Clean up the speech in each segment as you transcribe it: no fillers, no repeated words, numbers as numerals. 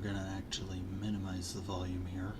gonna actually minimize the volume here.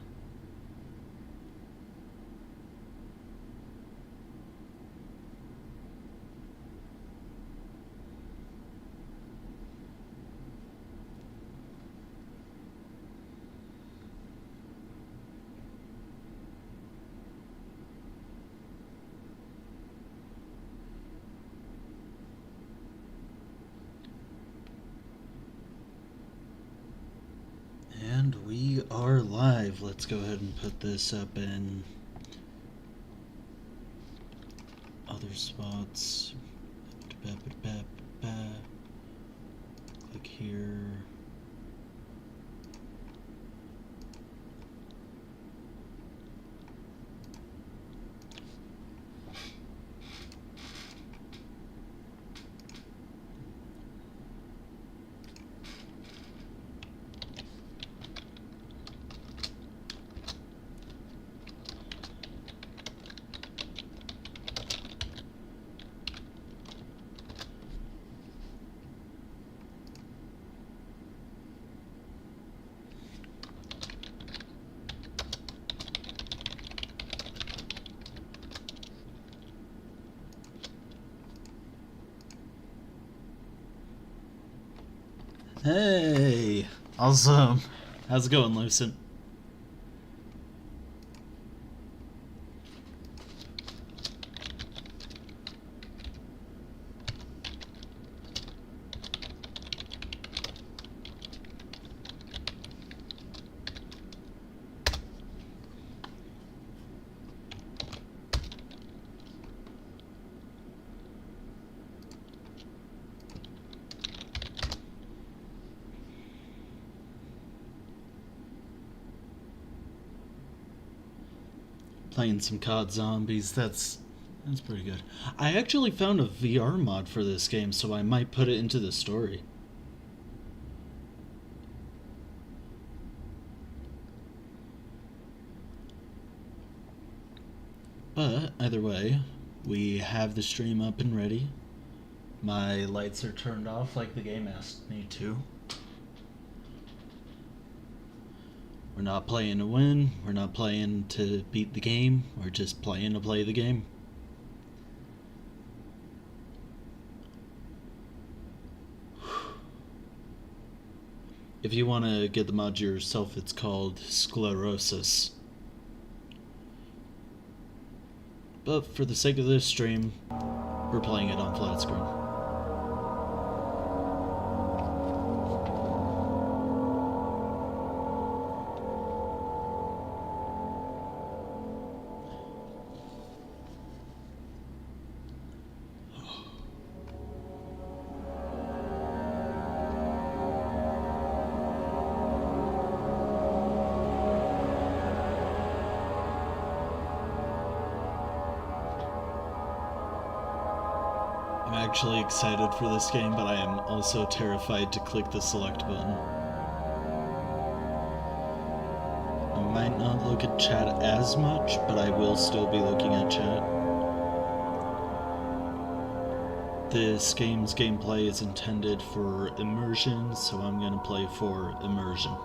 And we are live. Let's go ahead and put this up in other spots. Click here. Hey! Awesome. How's it going, Lucent? Playing some COD Zombies, that's pretty good. I actually found a VR mod for this game, so I might put it into the story. But either way, we have the stream up and ready. My lights are turned off like the game asked me to. We're not playing to win, we're not playing to beat the game, we're just playing to play the game. If you want to get the mod yourself, it's called Sclerosis. But for the sake of this stream, we're playing it on flat screen. I'm actually excited for this game, but I am also terrified to click the select button. I might not look at chat as much, but I will still be looking at chat. This game's gameplay is intended for immersion, so I'm gonna play for immersion.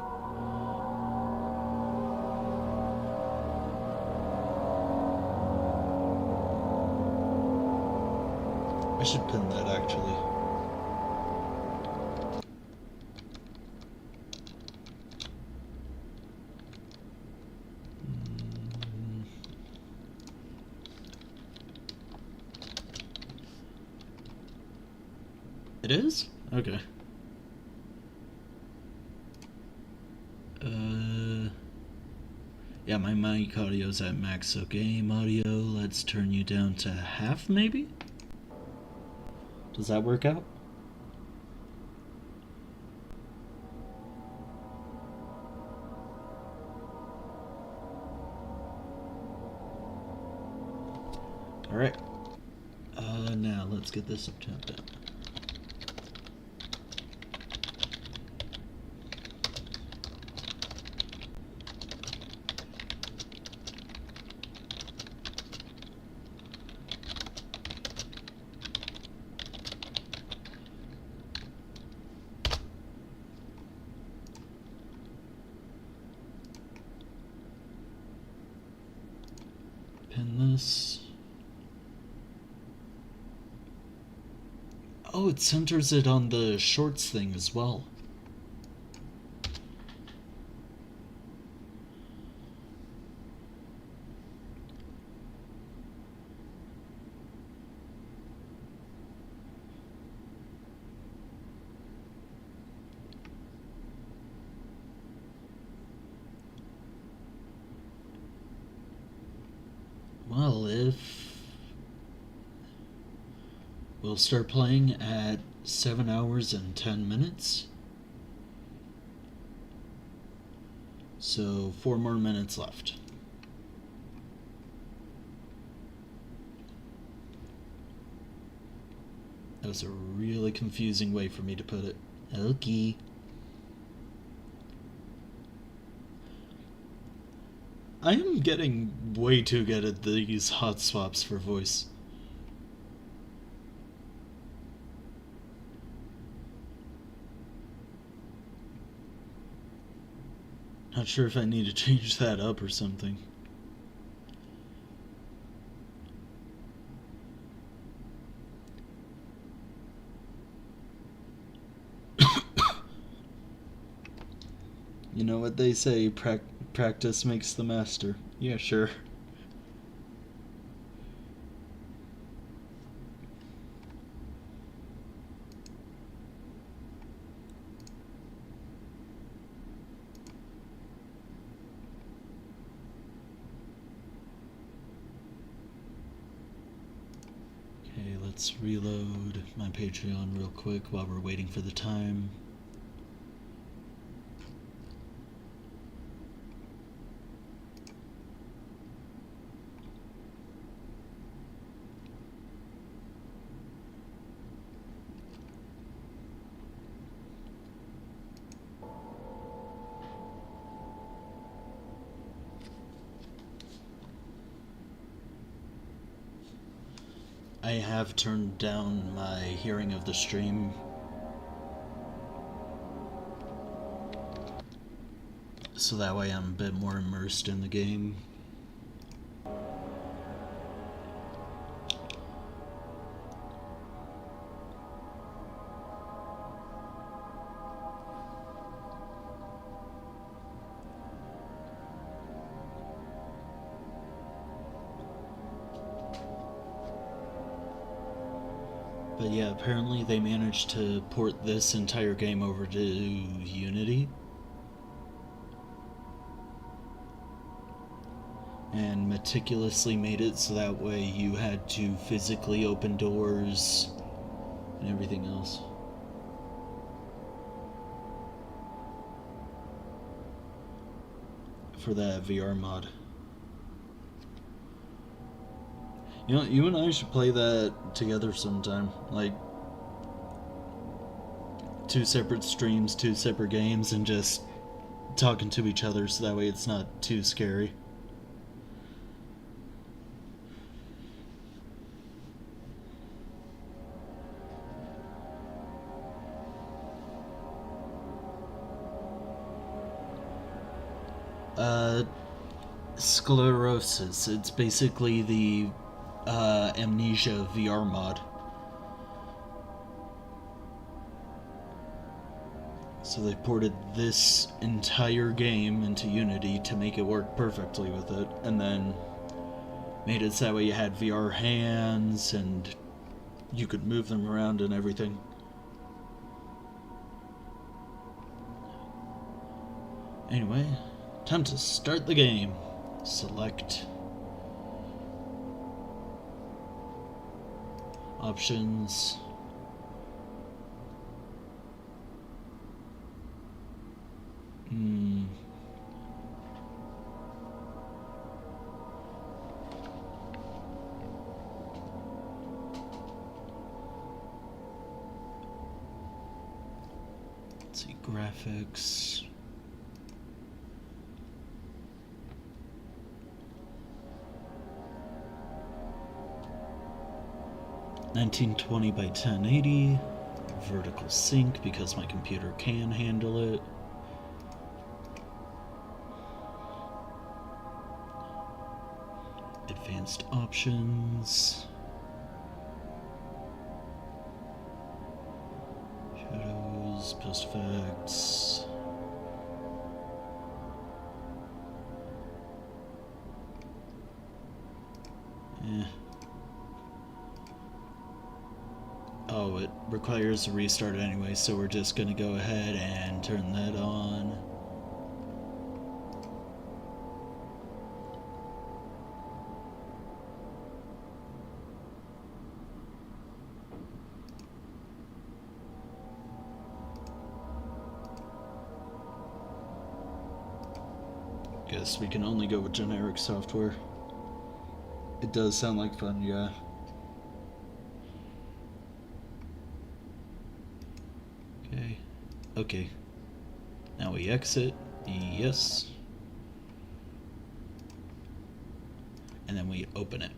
I should pin that actually. It is? Okay. Yeah, my mic audio's at max, so game audio, let's turn you down to half maybe? Does that work out? Alright. Now let's get this up tapped out. pin this. Oh, it centers it on the shorts thing as well. Well, if we'll start playing at 7 hours and 10 minutes. So 4 more minutes left. That was a really confusing way for me to put it. Okay. I am getting way too good at these hot swaps for voice. Not sure if I need to change that up or something. You know what they say, practice makes the master. Yeah, sure. Okay, let's reload my Patreon real quick while we're waiting for the time. I have turned down my hearing of the stream so that way I'm a bit more immersed in the game. But yeah, apparently they managed to port this entire game over to Unity. And meticulously made it so that way you had to physically open doors and everything else. For that VR mod. You know, you and I should play that together sometime. Like, 2 separate streams, 2 separate games, and just talking to each other so that way it's not too scary. Sclerosis. It's basically the Amnesia VR mod. So they ported this entire game into Unity to make it work perfectly with it, and then made it so that way you had VR hands and you could move them around and everything. Anyway, time to start the game. Select options. Let's see, graphics. $1920 by 1080, vertical sync because my computer can handle it. Advanced options. Shadows, post effects. Oh, it requires a restart anyway, so we're just gonna go ahead and turn that on. Guess we can only go with generic software. It does sound like fun, yeah. Okay. Now we exit. Yes. And then we open it.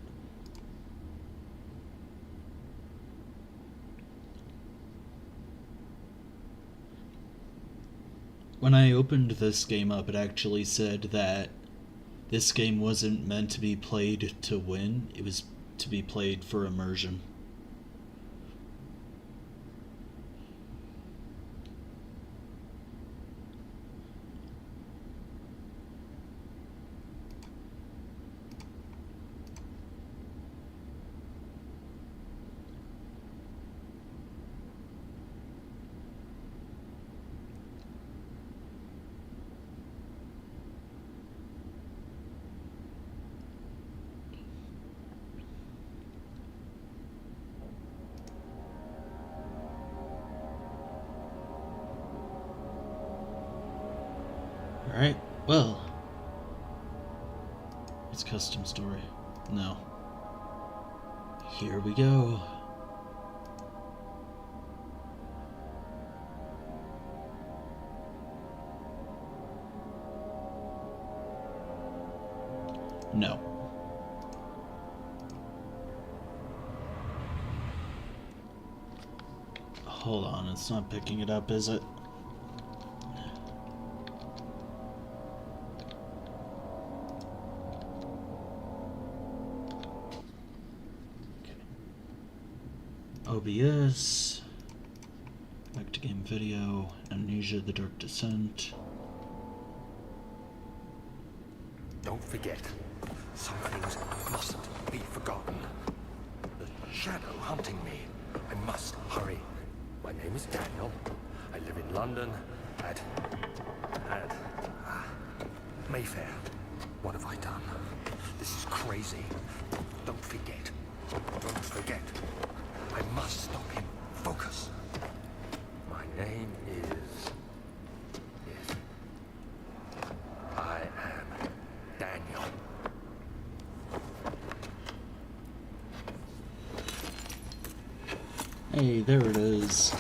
When I opened this game up, it actually said that this game wasn't meant to be played to win, it was to be played for immersion. Alright, well. It's custom story. No. Here we go. No. Hold on, it's not picking it up, is it? OBS, back to game video, Amnesia, The Dark Descent. Don't forget, some things mustn't be forgotten. The shadow hunting me. I must hurry. My name is Daniel. I live in London at Mayfair. What have I done? This is crazy. Don't forget. Don't forget. I must stop him. Focus. My name is... I am Daniel. Hey, there it is.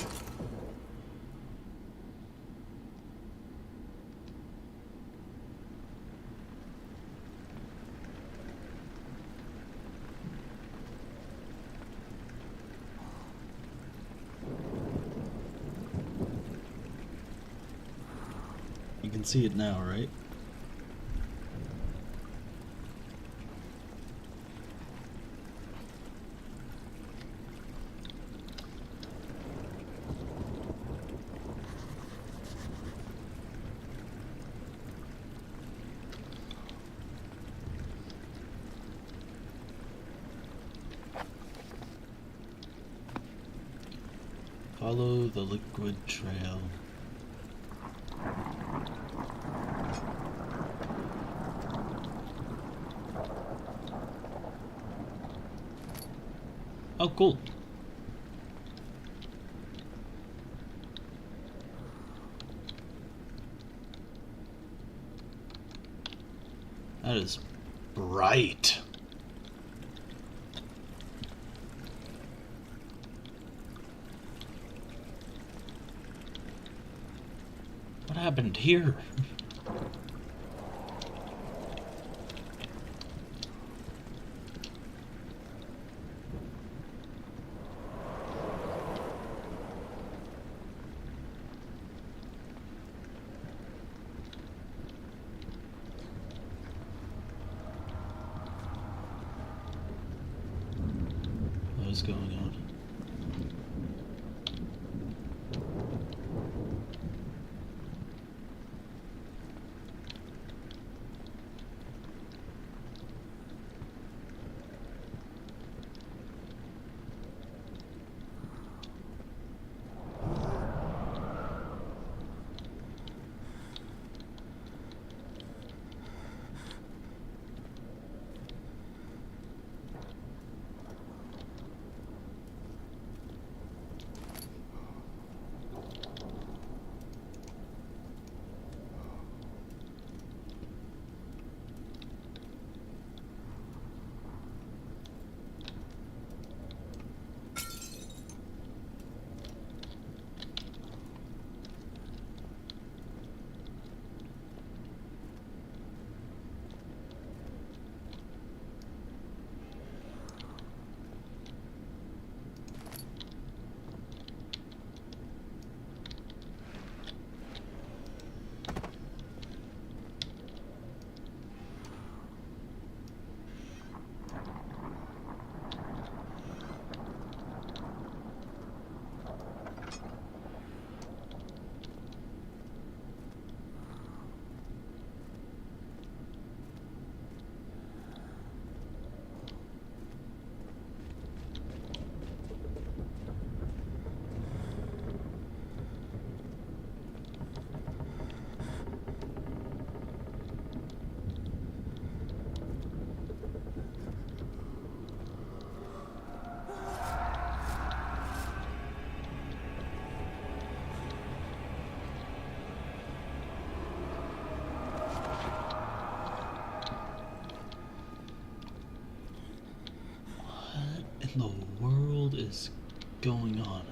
You can see it now, right? Follow the liquid trail. Oh, cool. That is bright. What happened here? is going on. In the world is going on?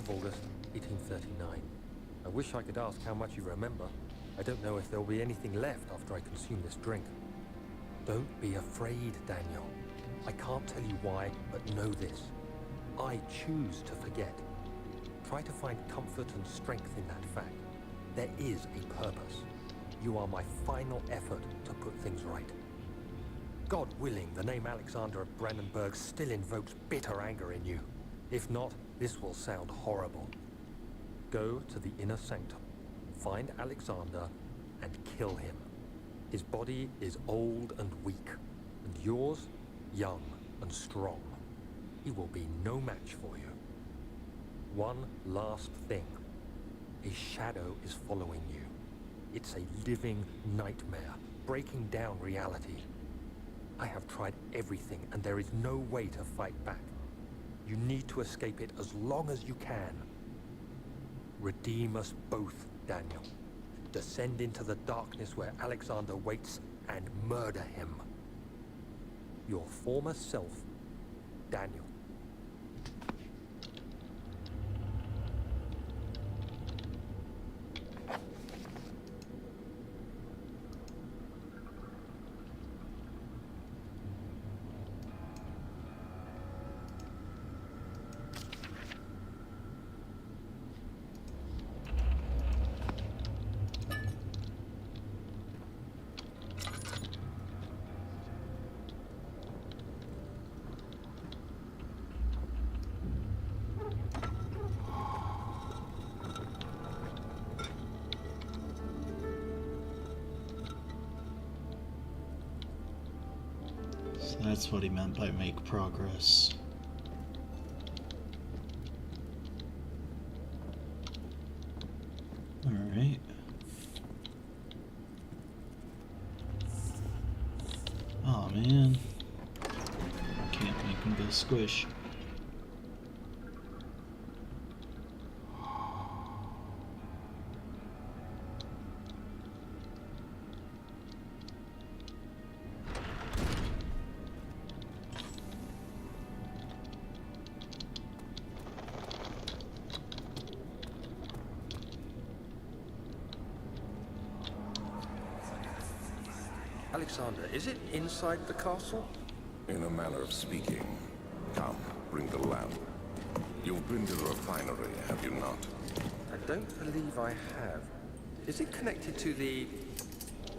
of August, 1839. I wish I could ask how much you remember. I don't know if there'll be anything left after I consume this drink. Don't be afraid, Daniel. I can't tell you why, but know this. I choose to forget. Try to find comfort and strength in that fact. There is a purpose. You are my final effort to put things right. God willing, the name Alexander of Brandenburg still invokes bitter anger in you. If not, this will sound horrible. Go to the inner sanctum, find Alexander, and kill him. His body is old and weak, and yours, young and strong. He will be no match for you. One last thing. A shadow is following you. It's a living nightmare, breaking down reality. I have tried everything, and there is no way to fight back. You need to escape it as long as you can. Redeem us both, Daniel. Descend into the darkness where Alexander waits and murder him. Your former self, Daniel. That's what he meant by make progress. Alright. Oh man. Can't make him go squish. Alexander, is it inside the castle? In a manner of speaking. Come, bring the lamp. You've been to the refinery, have you not? I don't believe I have. Is it connected to the...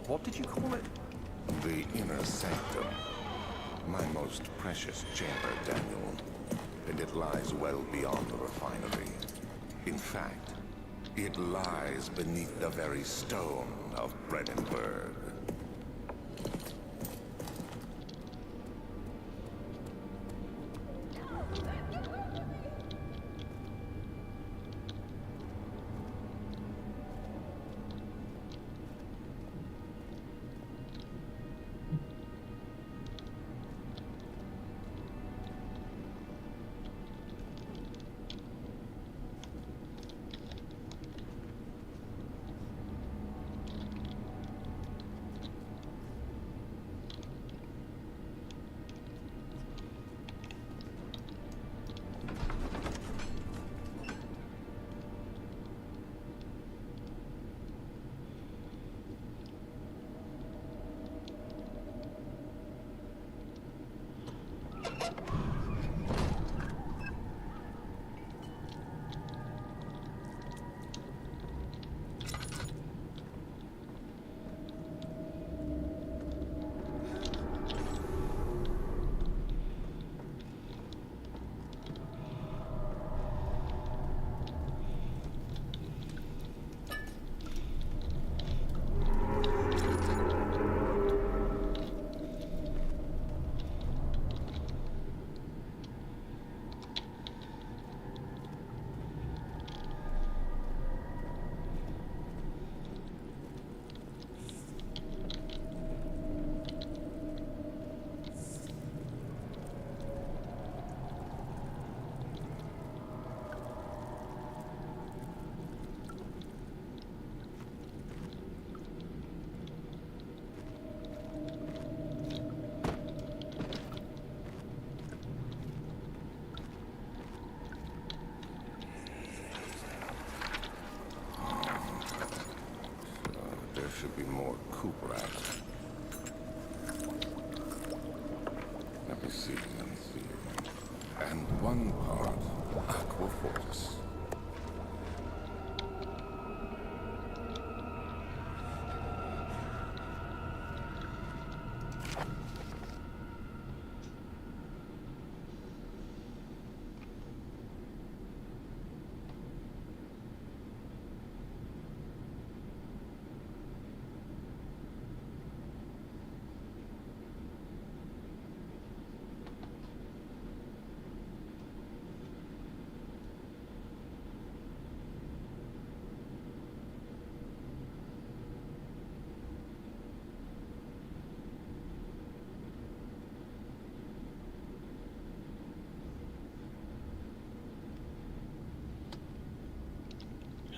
what did you call it? The inner sanctum. My most precious chamber, Daniel. And it lies well beyond the refinery. In fact, it lies beneath the very stone of Brandenburg. should be more cuprat. Let me see. And 1 part aquafortis.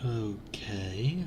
Okay.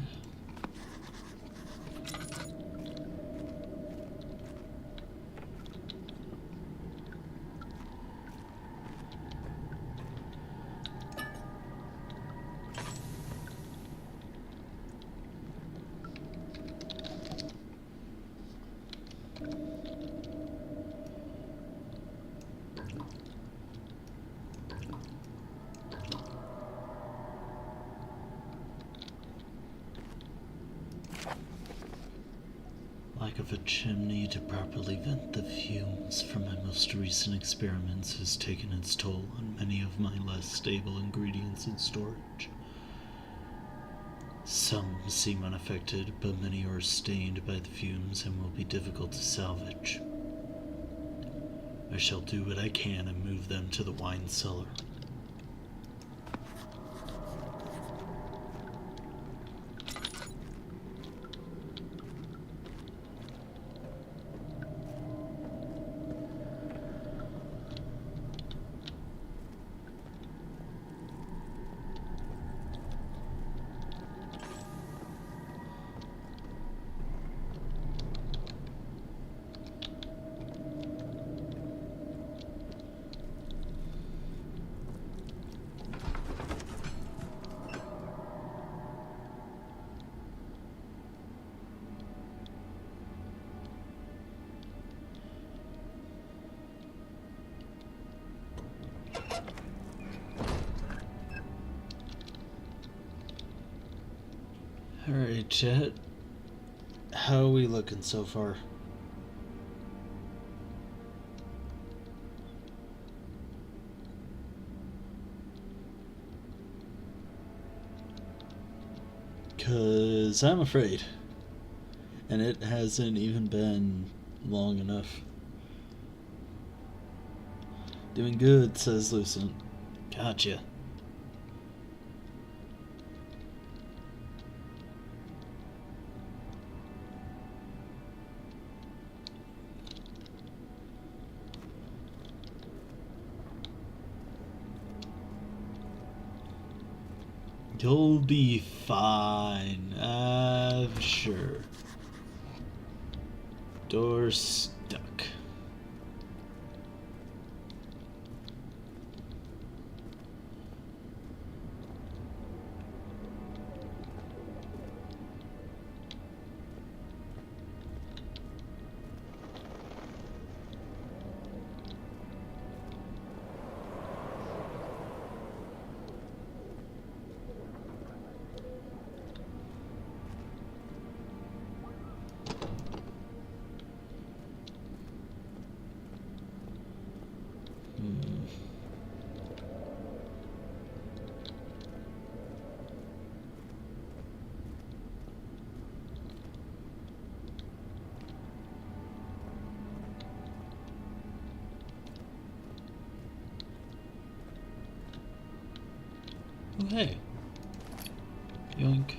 Lack of a chimney to properly vent the fumes from my most recent experiments has taken its toll on many of my less stable ingredients in storage. Some seem unaffected, but many are stained by the fumes and will be difficult to salvage. I shall do what I can and move them to the wine cellar. Alright, chat. How are we looking so far? Cause I'm afraid. And it hasn't even been long enough. Doing good, says Lucent. Gotcha. You'll be fine. Sure. Door stuck. Oh, hey. Yoink.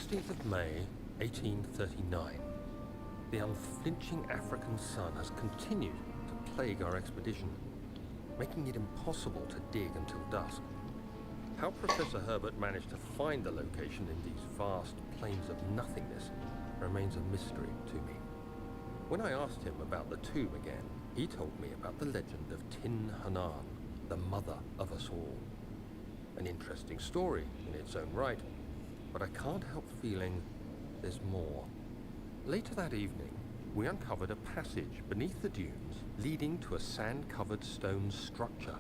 16th of May, 1839. The unflinching African sun has continued to plague our expedition, making it impossible to dig until dusk. How Professor Herbert managed to find the location in these vast plains of nothingness remains a mystery to me. When I asked him about the tomb again, he told me about the legend of Tin Hanan, the mother of us all. An interesting story in its own right, but I can't help feeling there's more. Later that evening, we uncovered a passage beneath the dunes leading to a sand-covered stone structure.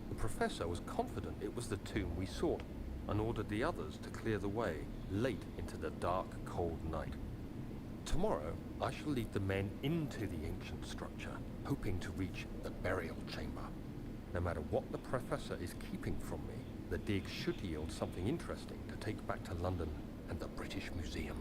The professor was confident it was the tomb we sought and ordered the others to clear the way late into the dark, cold night. Tomorrow, I shall lead the men into the ancient structure, hoping to reach the burial chamber. No matter what the professor is keeping from me, the dig should yield something interesting to take back to London and the British Museum.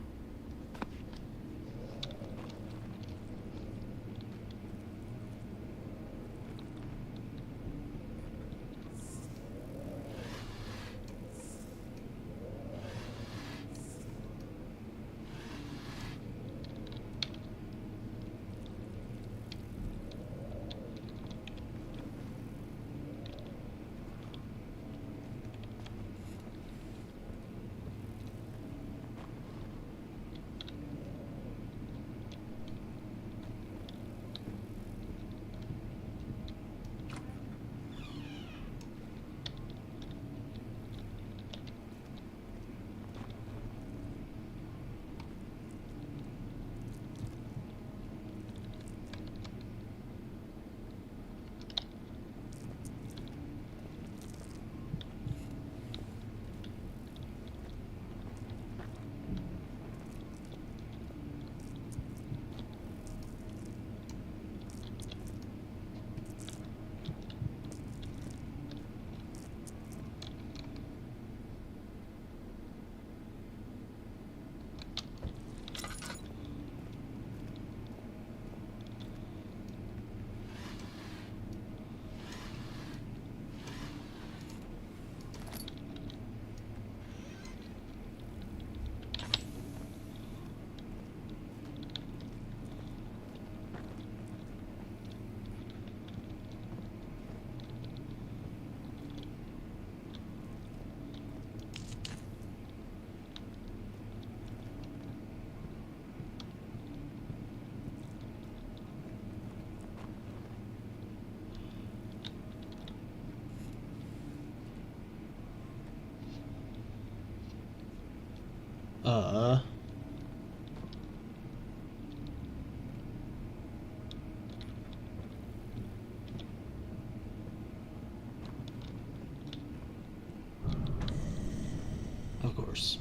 Of course.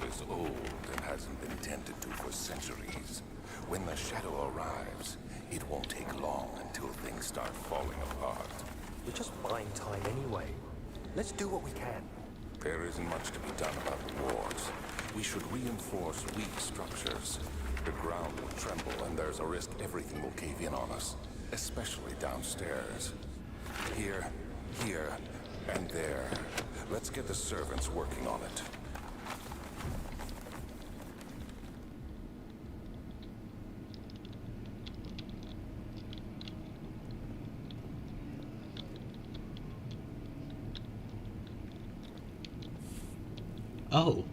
Is old and hasn't been tended to for centuries. When the shadow arrives, it won't take long until things start falling apart. We're just buying time anyway. Let's do what we can. There isn't much to be done about the wars. We should reinforce weak structures. The ground will tremble and there's a risk everything will cave in on us, especially downstairs. Here, And there. Let's get the servants working on it. Oh.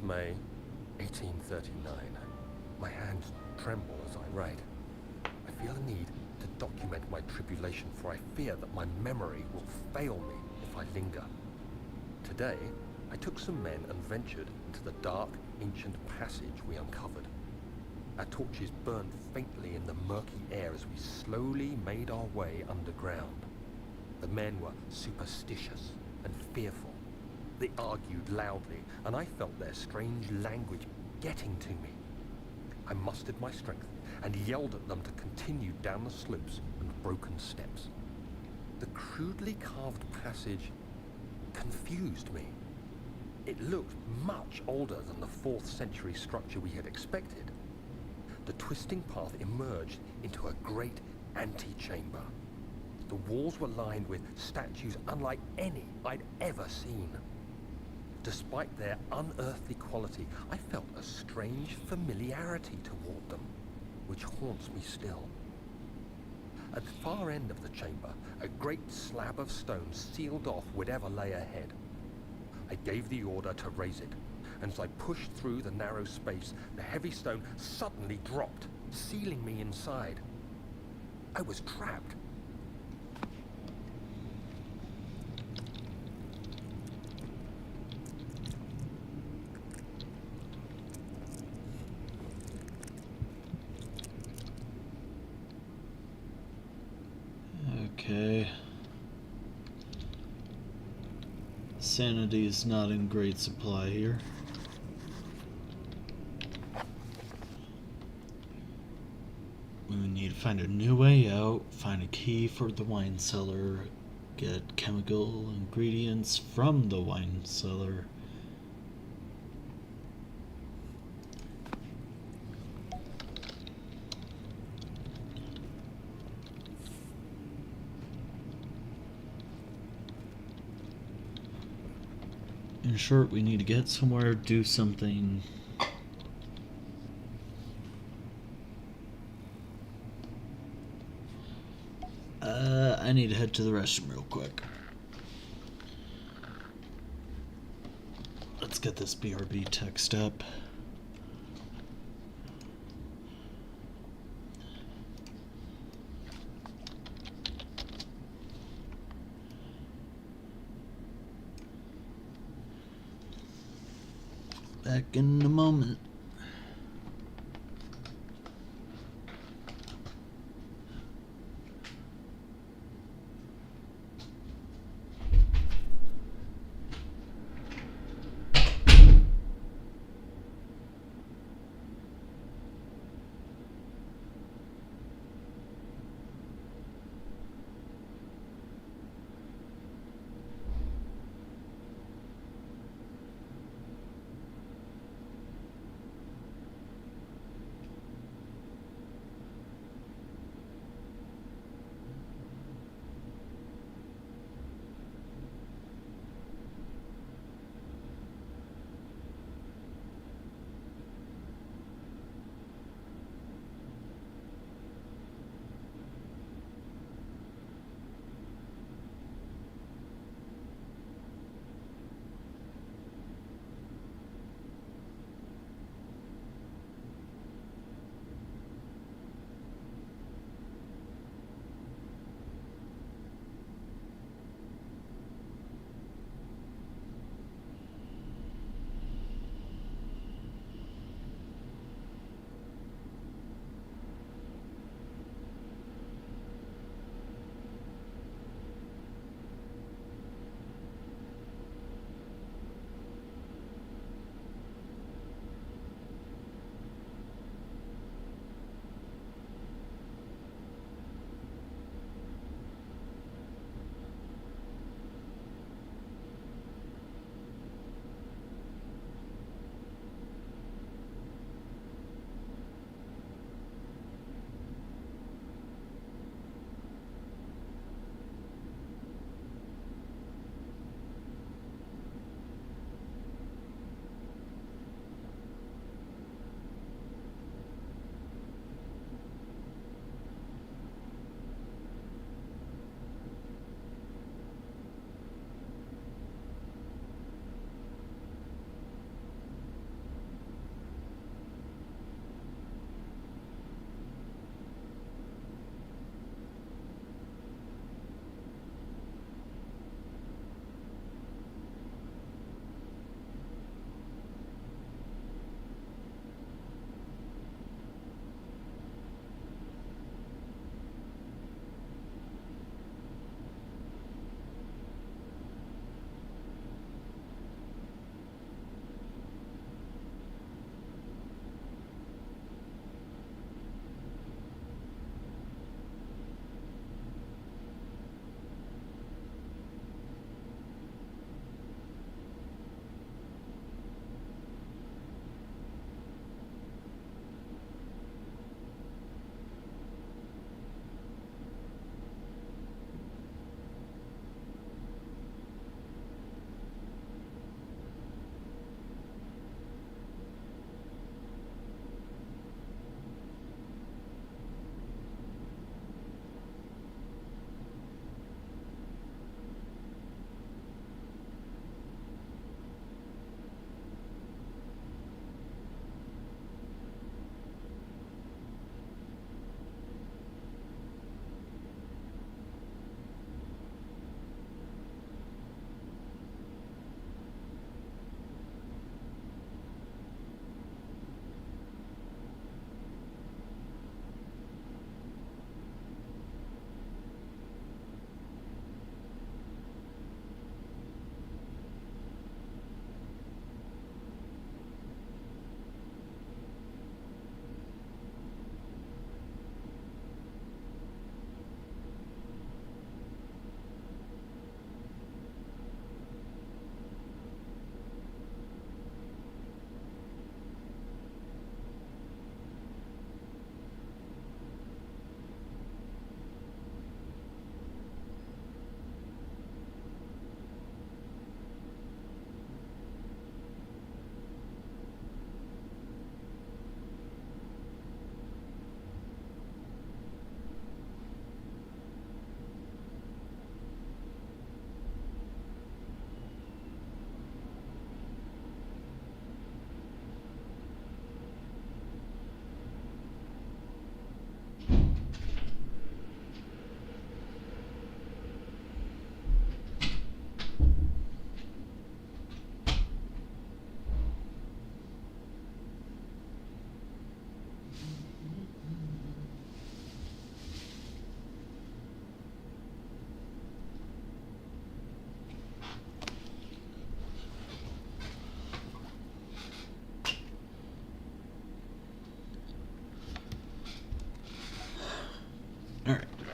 May 1839. My hands tremble as I write. I feel a need to document my tribulation, for I fear that my memory will fail me if I linger. Today, I took some men and ventured into the dark, ancient passage we uncovered. Our torches burned faintly in the murky air as we slowly made our way underground. The men were superstitious and fearful. They argued loudly, and I felt their strange language getting to me. I mustered my strength and yelled at them to continue down the slopes and broken steps. The crudely carved passage confused me. It looked much older than the 4th century structure we had expected. The twisting path emerged into a great antechamber. The walls were lined with statues unlike any I'd ever seen. Despite their unearthly quality, I felt a strange familiarity toward them, which haunts me still. At the far end of the chamber, a great slab of stone sealed off whatever lay ahead. I gave the order to raise it, and as I pushed through the narrow space, the heavy stone suddenly dropped, sealing me inside. I was trapped. Okay. Sanity is not in great supply here. We need to find a new way out, find a key for the wine cellar, get chemical ingredients from the wine cellar. In short, we need to get somewhere, do something. I need to head to the restroom real quick. Let's get this BRB text up. Back in a moment.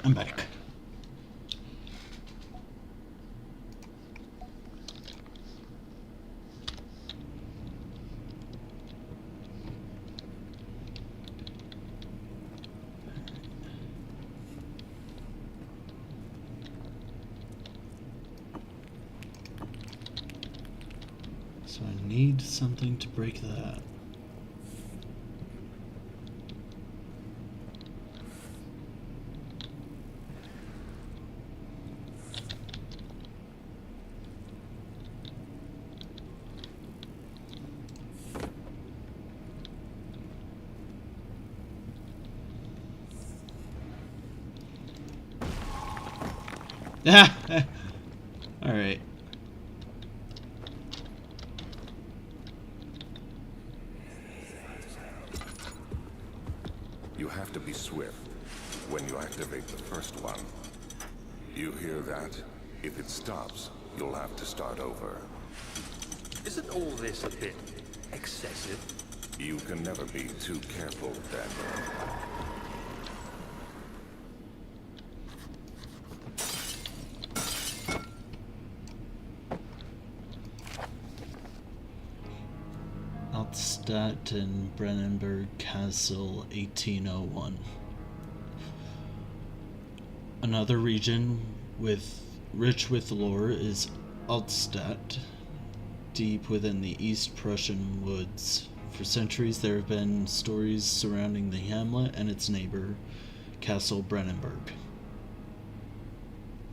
I'm back. So I need something to break that. Ah! Alright. You have to be swift when you activate the first one. You hear that? If it stops, you'll have to start over. Isn't all this a bit excessive? You can never be too careful, Daniel. Altstadt and Brennenburg Castle, 1801. Another region rich with lore is Altstadt, deep within the East Prussian woods. For centuries there have been stories surrounding the hamlet and its neighbor, Castle Brennenburg.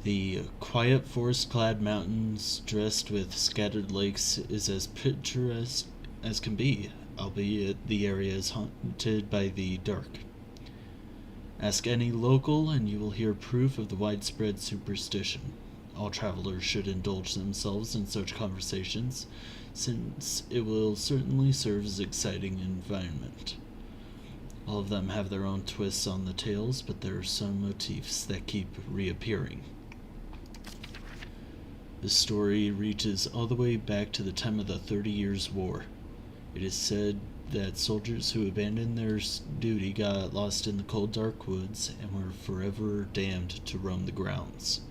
The quiet forest-clad mountains dressed with scattered lakes is as picturesque as can be, albeit the area is haunted by the dark. Ask any local and you will hear proof of the widespread superstition. All travelers should indulge themselves in such conversations, since it will certainly serve as an exciting environment. All of them have their own twists on the tales, but there are some motifs that keep reappearing. The story reaches all the way back to the time of the 30 Years' War. It is said that soldiers who abandoned their duty got lost in the cold, dark woods and were forever damned to roam the grounds.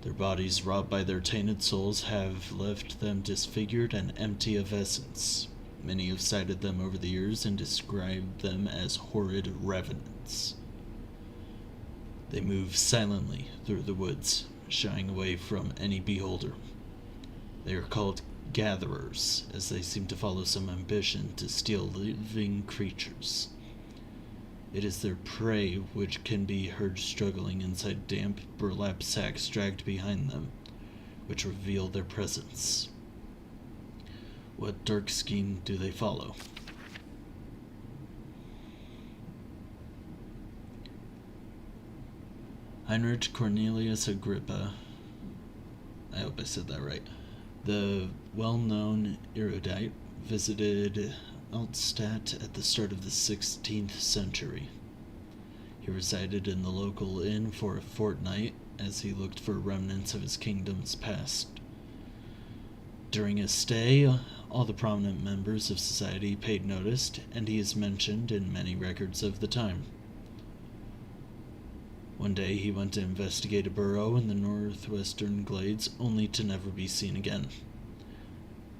Their bodies, wrought by their tainted souls, have left them disfigured and empty of essence. Many have cited them over the years and described them as horrid revenants. They move silently through the woods, shying away from any beholder. They are called gatherers, as they seem to follow some ambition to steal living creatures. It is their prey which can be heard struggling inside damp burlap sacks dragged behind them, which reveal their presence. What dark scheme do they follow? Heinrich Cornelius Agrippa, I hope I said that right, the well-known erudite, visited Altstadt at the start of the 16th century. He resided in the local inn for a fortnight as he looked for remnants of his kingdom's past. During his stay, all the prominent members of society paid notice, and he is mentioned in many records of the time. One day he went to investigate a burrow in the northwestern glades, only to never be seen again.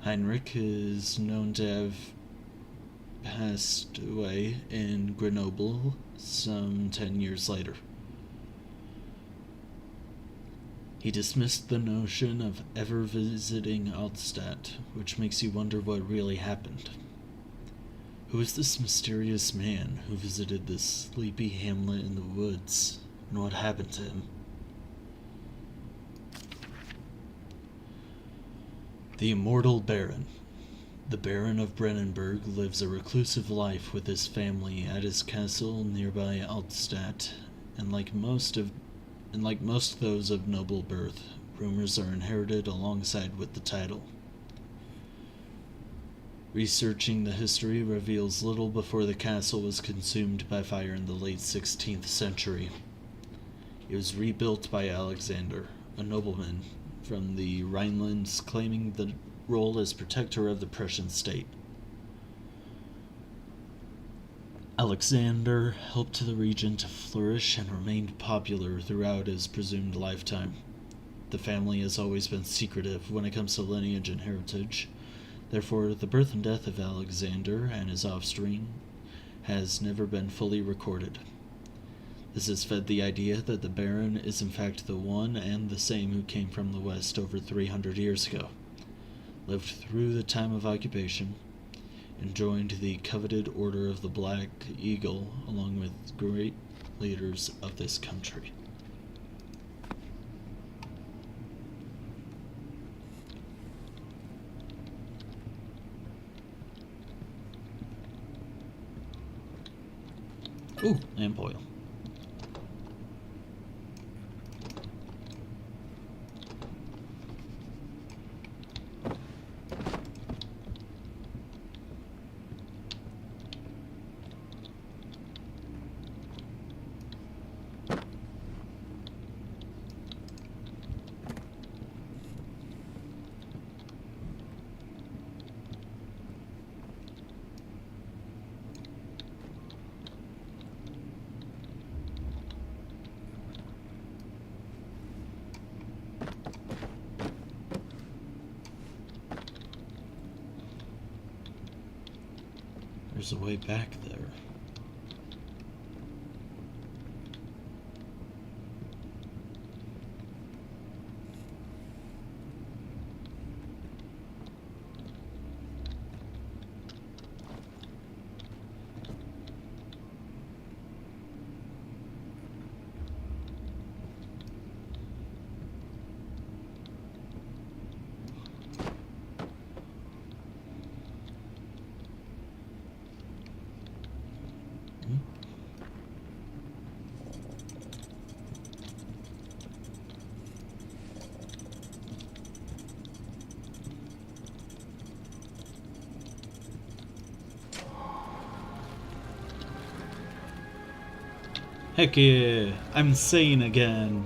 Heinrich is known to have passed away in Grenoble some 10 years later. He dismissed the notion of ever visiting Altstadt, which makes you wonder what really happened. Who is this mysterious man who visited this sleepy hamlet in the woods, and what happened to him? The Immortal Baron. The Baron of Brennenburg lives a reclusive life with his family at his castle nearby Altstadt, and like most those of noble birth, rumors are inherited alongside with the title. Researching the history reveals little before the castle was consumed by fire in the late 16th century. It was rebuilt by Alexander, a nobleman from the Rhinelands, claiming the role as protector of the Prussian state. Alexander helped the region to flourish and remained popular throughout his presumed lifetime. The family has always been secretive when it comes to lineage and heritage. Therefore, the birth and death of Alexander and his offspring has never been fully recorded. This has fed the idea that the Baron is in fact the one and the same who came from the west over 300 years ago, lived through the time of occupation, and joined the coveted Order of the Black Eagle along with great leaders of this country. Ooh, lamp oil. There's a way back there. Heck yeah, I'm sane again.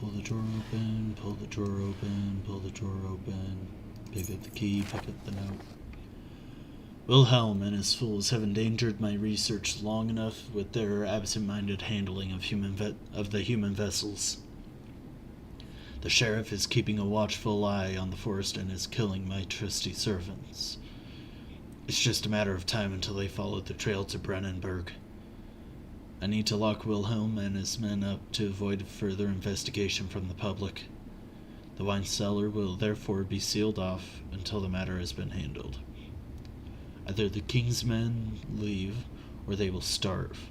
Pull the drawer open, pull the drawer open, pull the drawer open, pick up the key, pick up the note. Wilhelm and his fools have endangered my research long enough with their absent-minded handling of the human vessels. The sheriff is keeping a watchful eye on the forest and is killing my trusty servants. It's just a matter of time until they follow the trail to Brennenburg. I need to lock Wilhelm and his men up to avoid further investigation from the public. The wine cellar will therefore be sealed off until the matter has been handled. Either the king's men leave, or they will starve.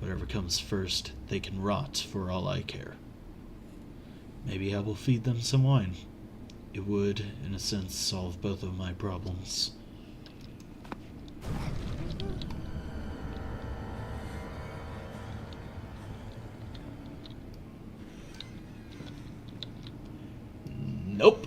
Whatever comes first, they can rot for all I care. Maybe I will feed them some wine. It would, in a sense, solve both of my problems. Nope.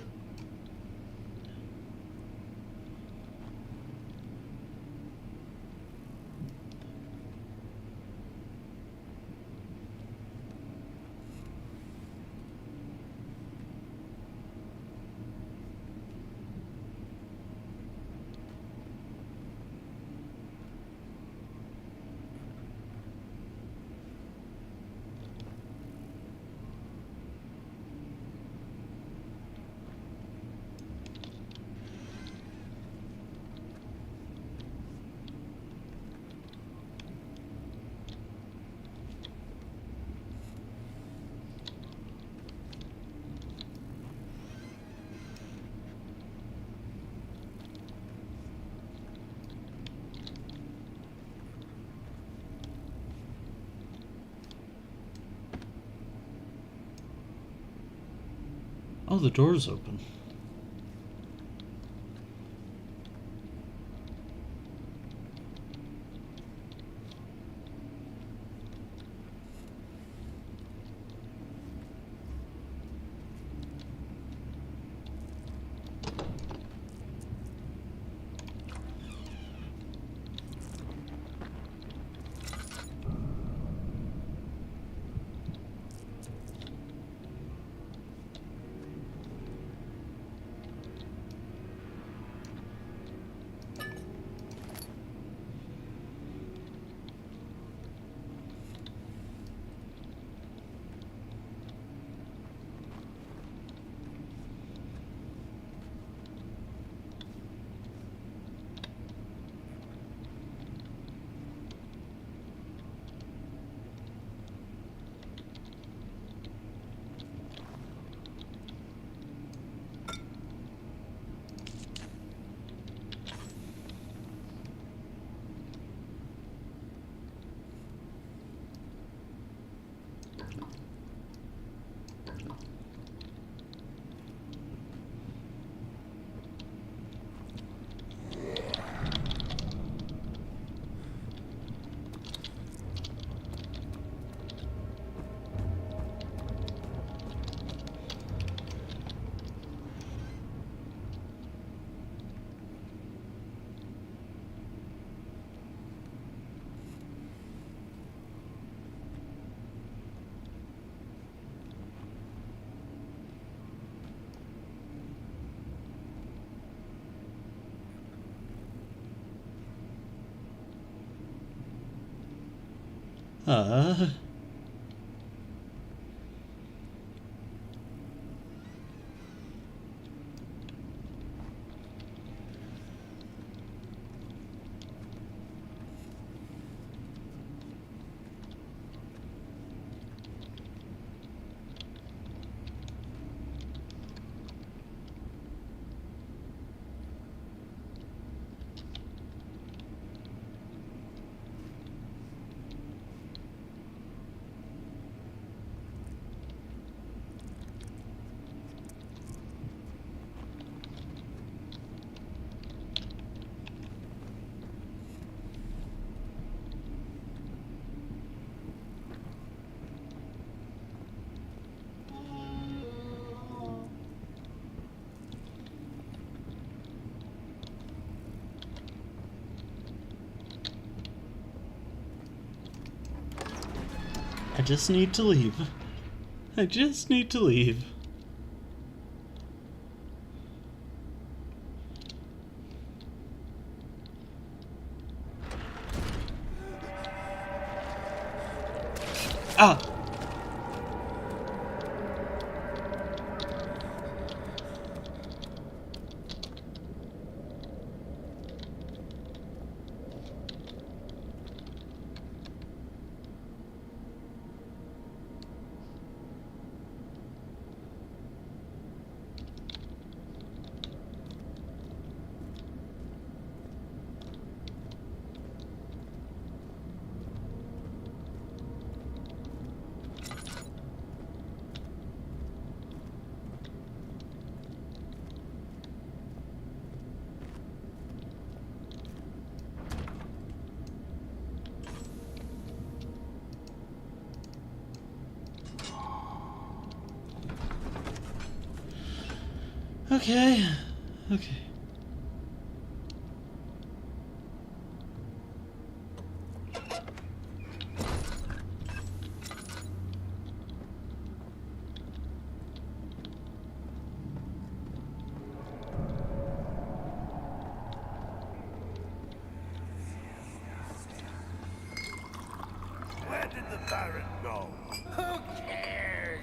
Oh, the door's open. Uh... I just need to leave. I just need to leave. Ah! Okay. Okay. Where did the Baron go? Who cares?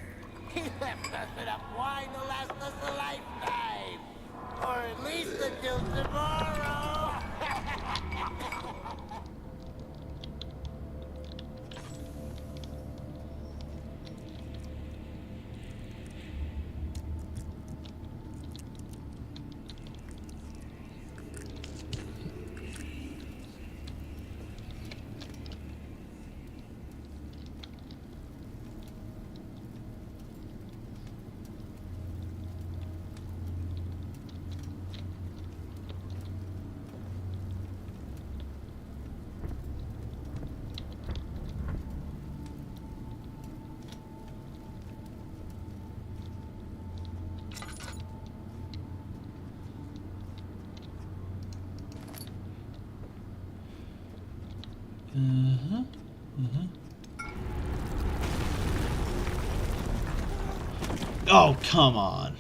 He left us enough wine to last us a lifetime. Or at least until tomorrow. Oh, come on.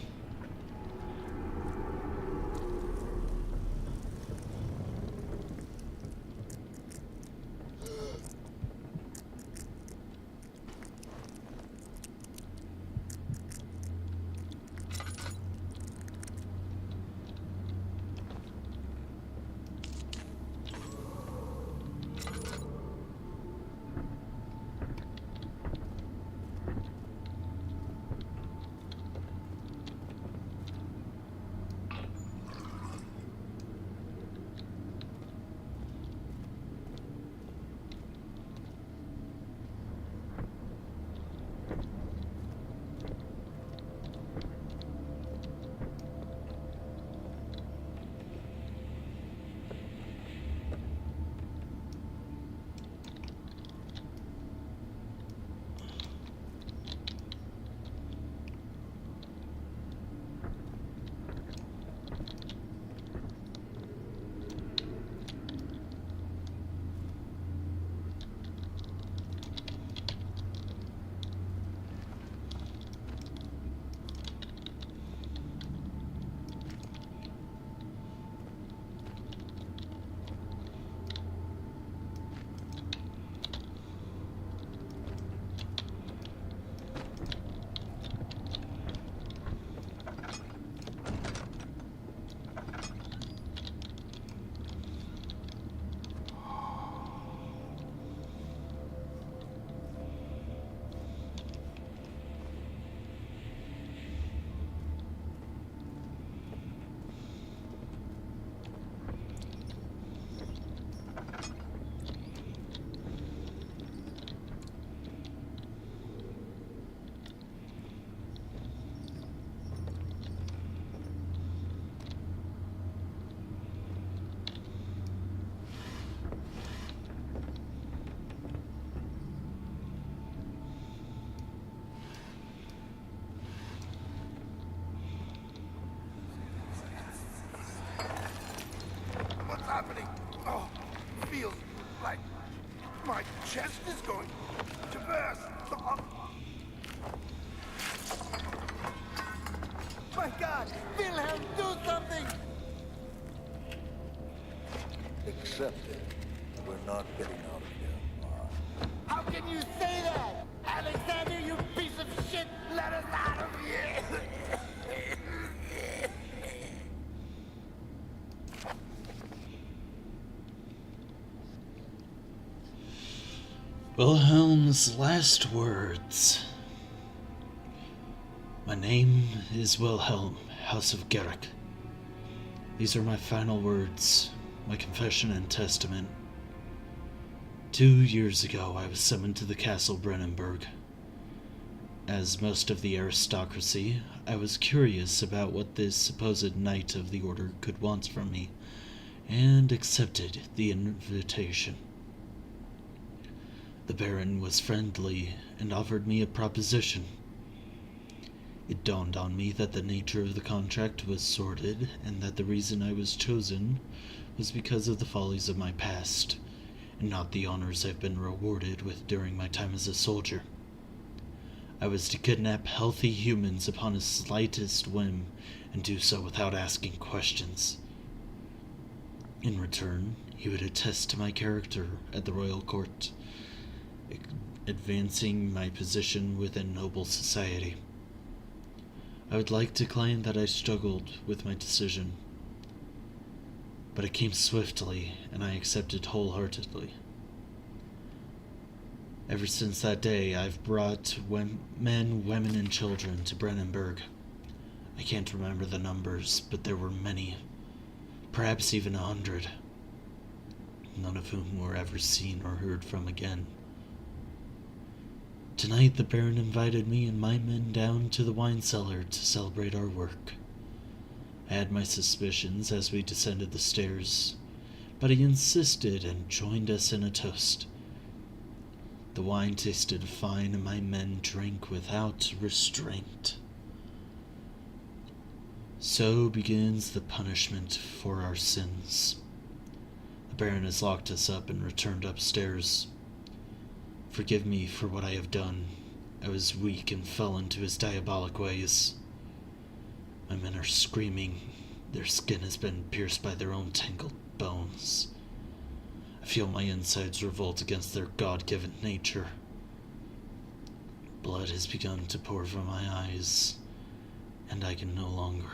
my God! Wilhelm, do something! Accept it. We're not getting out of here, Marsh. How can you say that? Alexander, you piece of shit! Let us out of here! Wilhelm's last words. My name is Wilhelm, House of Garrick. These are my final words, my confession and testament. 2 years ago, I was summoned to the Castle Brennenburg. As most of the aristocracy, I was curious about what this supposed knight of the order could want from me, and accepted the invitation. The Baron was friendly and offered me a proposition. It dawned on me that the nature of the contract was sordid, and that the reason I was chosen was because of the follies of my past, and not the honors I've been rewarded with during my time as a soldier. I was to kidnap healthy humans upon his slightest whim, and do so without asking questions. In return, he would attest to my character at the royal court, advancing my position within noble society. I would like to claim that I struggled with my decision, but it came swiftly, and I accepted wholeheartedly. Ever since that day, I've brought men, women, and children to Brennenburg. I can't remember the numbers, but there were many, perhaps even 100, none of whom were ever seen or heard from again. Tonight, the Baron invited me and my men down to the wine cellar to celebrate our work. I had my suspicions as we descended the stairs, but he insisted and joined us in a toast. The wine tasted fine, and my men drank without restraint. So begins the punishment for our sins. The Baron has locked us up and returned upstairs. Forgive me for what I have done. I was weak and fell into his diabolic ways. My men are screaming. Their skin has been pierced by their own tangled bones. I feel my insides revolt against their God-given nature. Blood has begun to pour from my eyes, and I can no longer.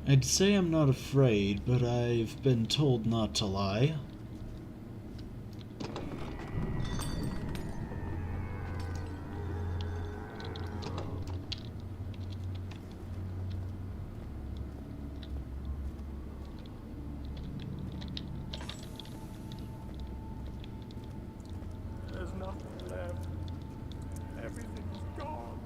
I'd say I'm not afraid, but I've been told not to lie. There's nothing left. Everything's gone.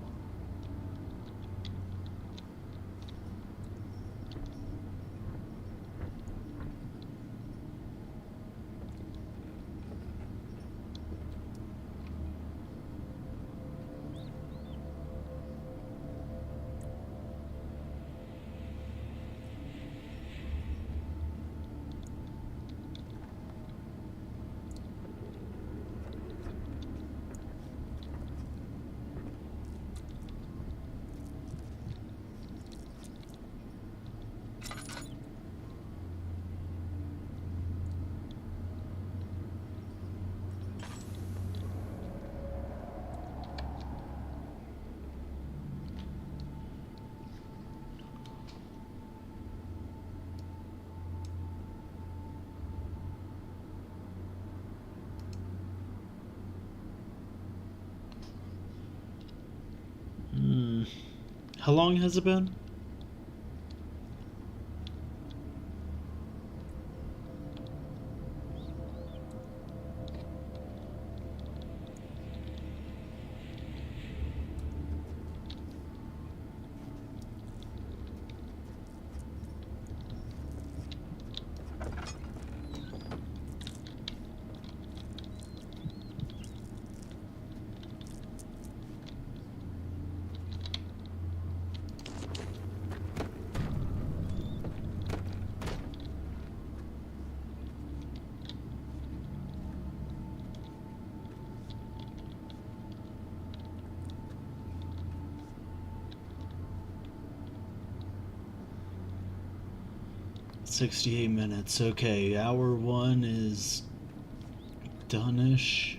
How long has it been? $68. Okay, hour 1 is done-ish.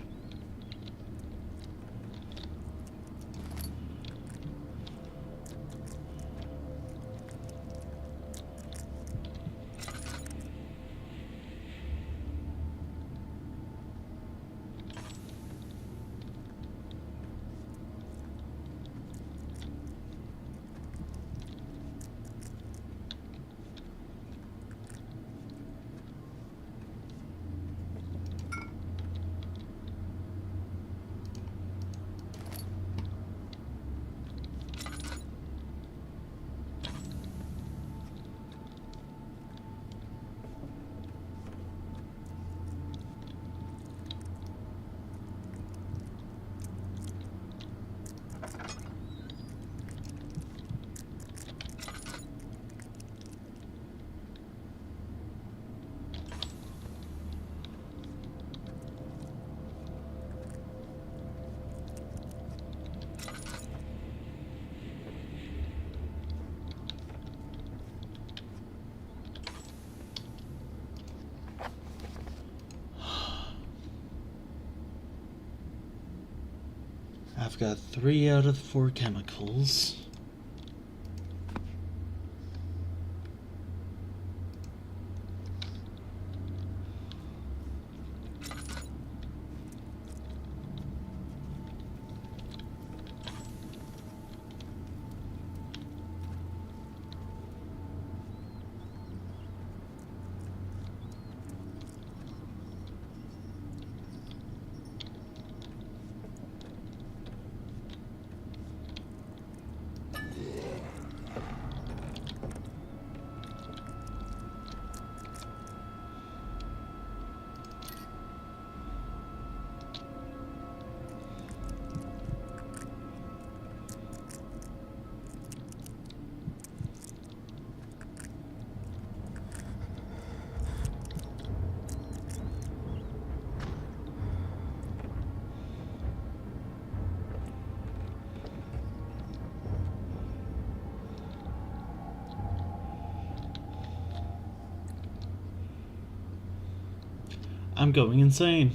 I've got 3 out of the 4 chemicals. I'm going insane.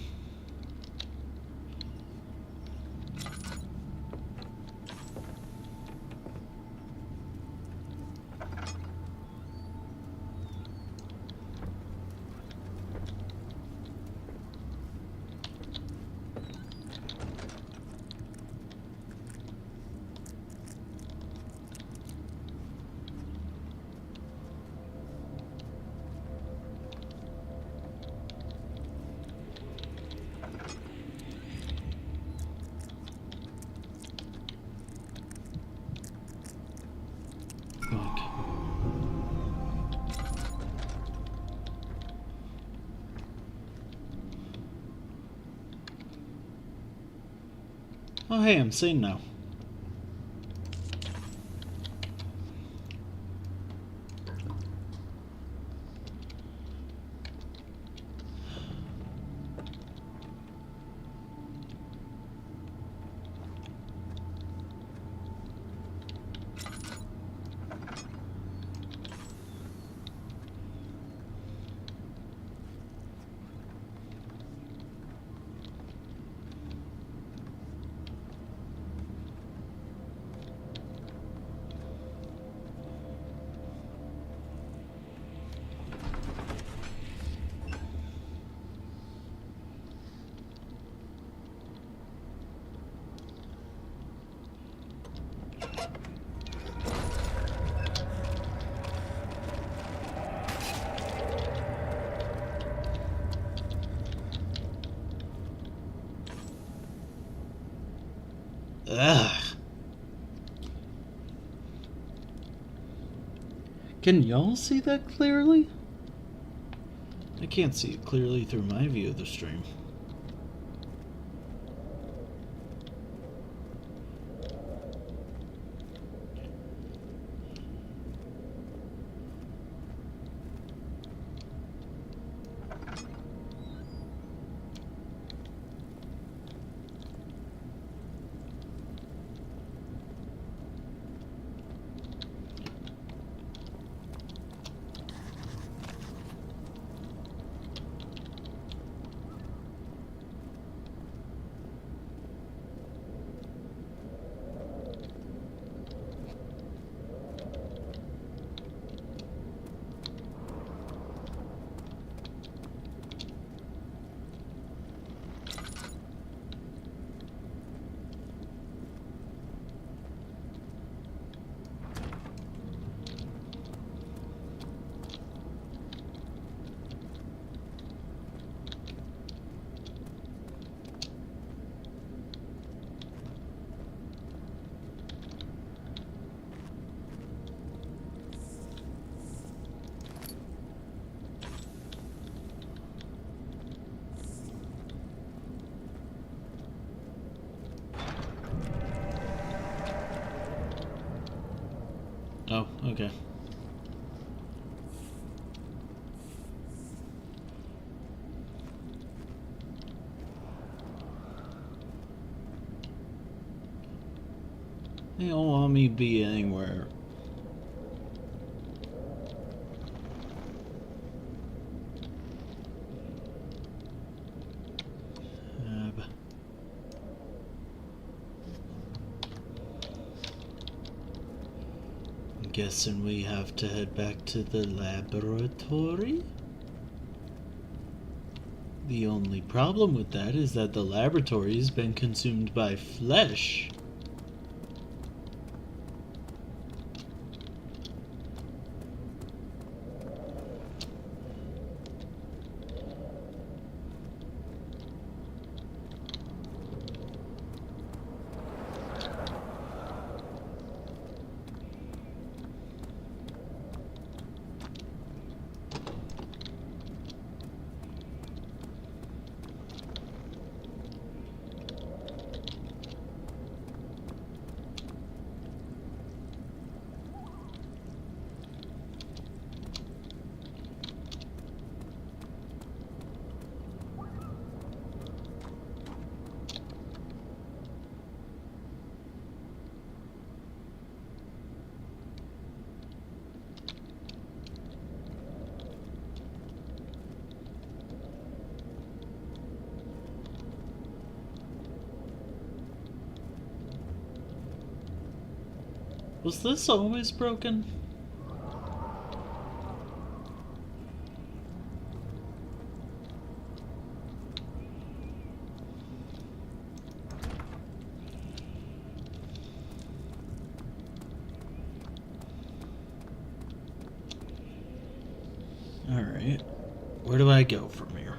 Oh hey, I'm sane now. Ugh. Can y'all see that clearly? I can't see it clearly through my view of the stream. Oh, okay. They don't want me to be anywhere. I'm guessing we have to head back to the laboratory? The only problem with that is that the laboratory has been consumed by flesh. Was this always broken? Alright. Where do I go from here?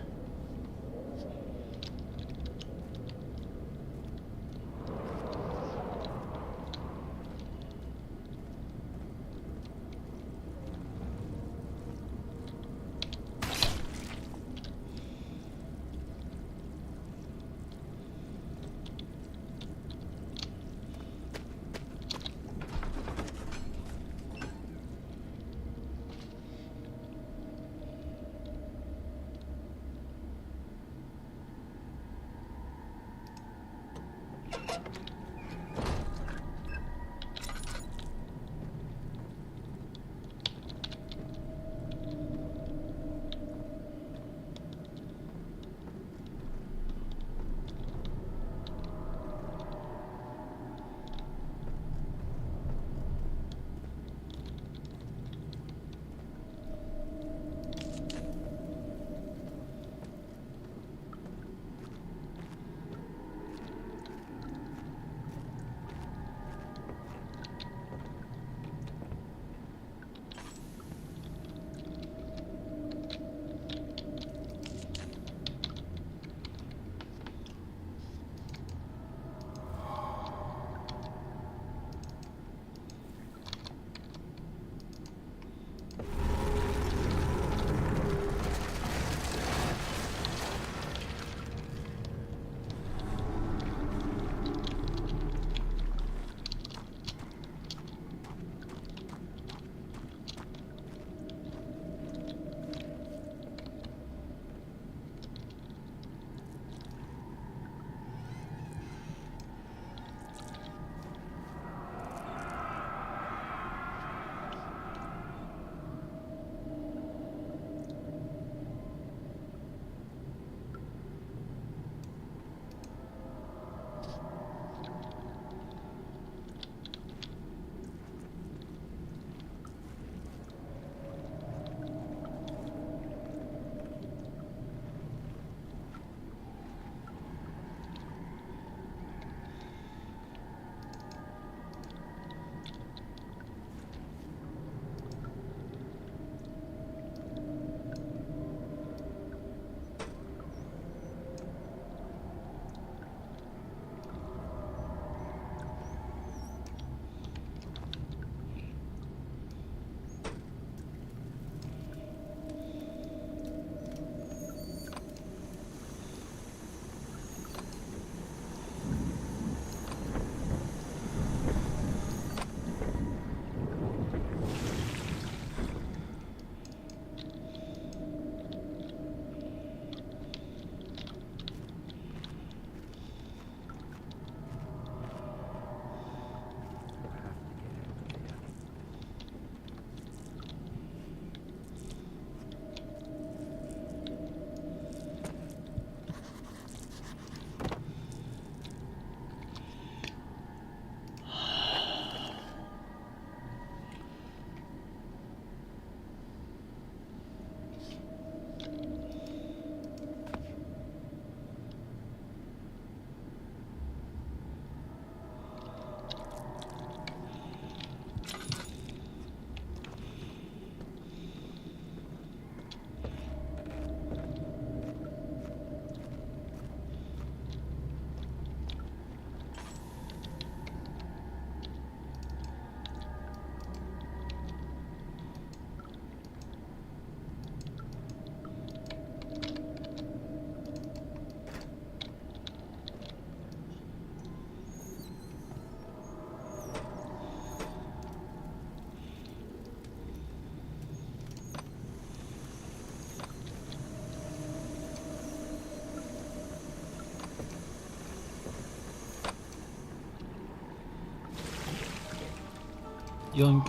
Yoink.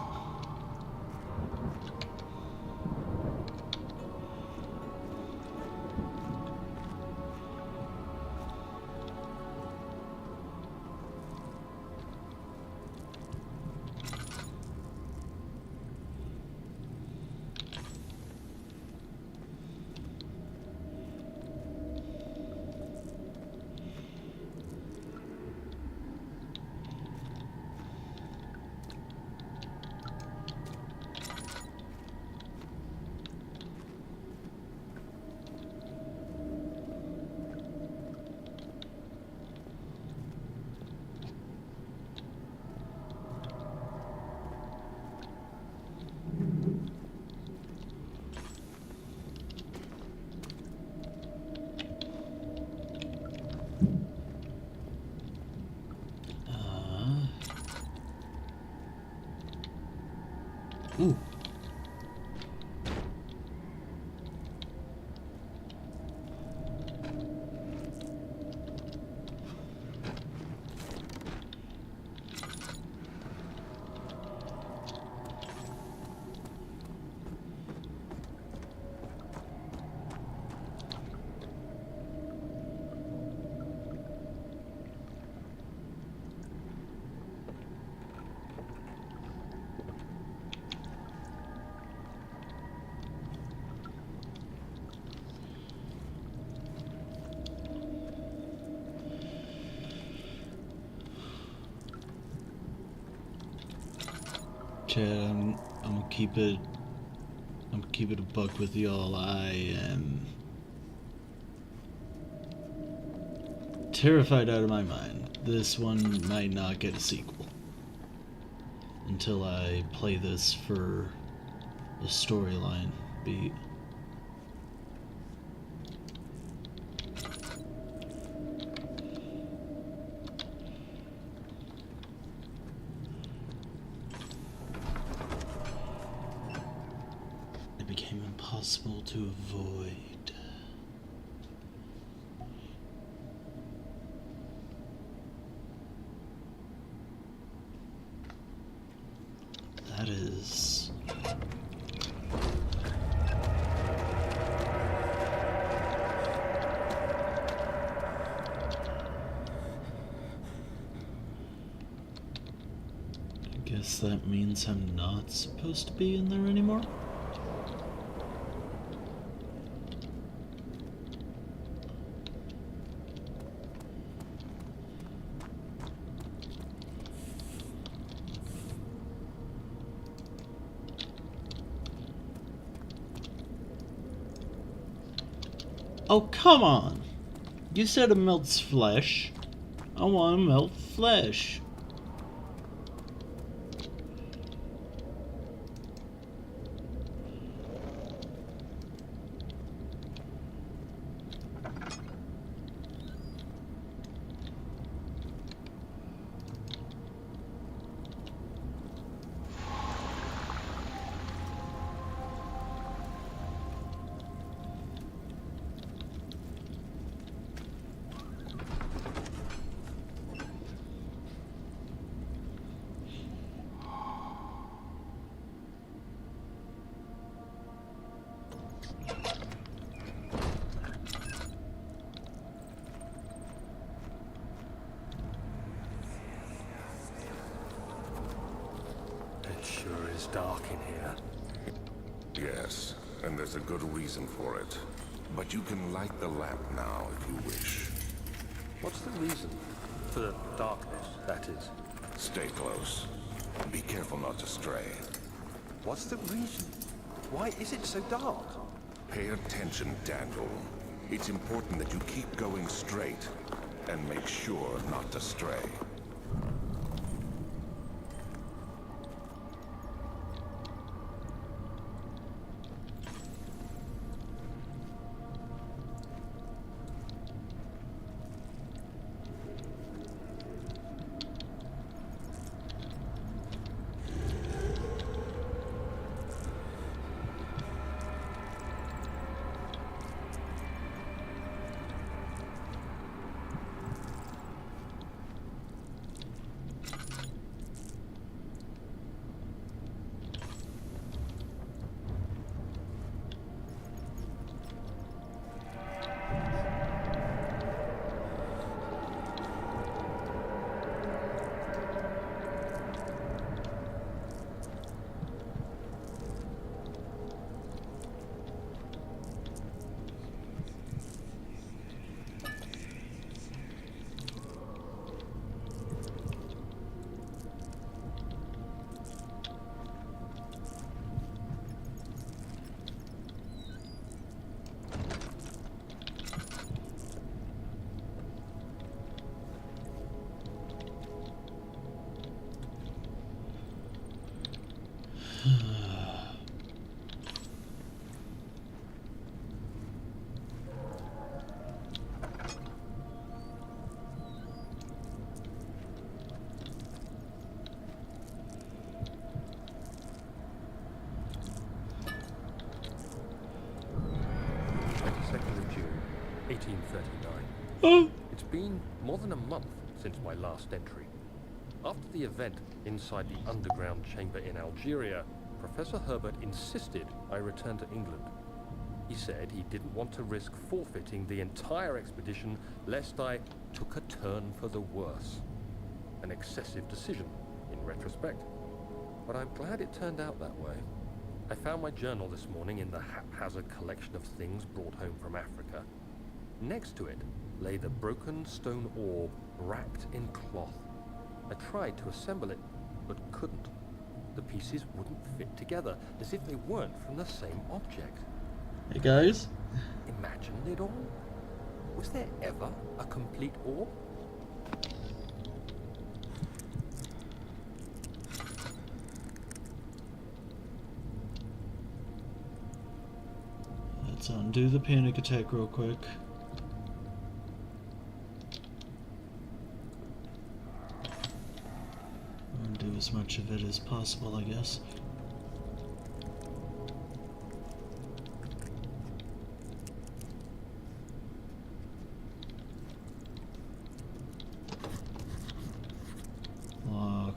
Ooh. Chad, I'm gonna keep it a buck with y'all. I am terrified out of my mind. This one might not get a sequel until I play this for the storyline beat. Became impossible to avoid. That is... I guess that means I'm not supposed to be in there anymore? Oh, come on! You said it melts flesh. I want to melt flesh. It sure is dark in here. Yes, and there's a good reason for it. But you can light the lamp now if you wish. What's the reason? For the darkness, that is. Stay close. Be careful not to stray. What's the reason? Why is it so dark? Pay attention, Daniel. It's important that you keep going straight and make sure not to stray. June, 1839. Oh, It's been more than a month since my last entry. After the event inside the underground chamber in Algeria, Professor Herbert insisted I return to England. He said he didn't want to risk forfeiting the entire expedition lest I took a turn for the worse. An excessive decision, in retrospect. But I'm glad it turned out that way. I found my journal this morning in the haphazard collection of things brought home from Africa. Next to it lay the broken stone orb wrapped in cloth. I tried to assemble it, but couldn't. The pieces wouldn't fit together, as if they weren't from the same object. hey guys. Imagined it all? Was there ever a complete orb? Let's undo the panic attack real quick. Undo as much of it as possible, I guess. Locked.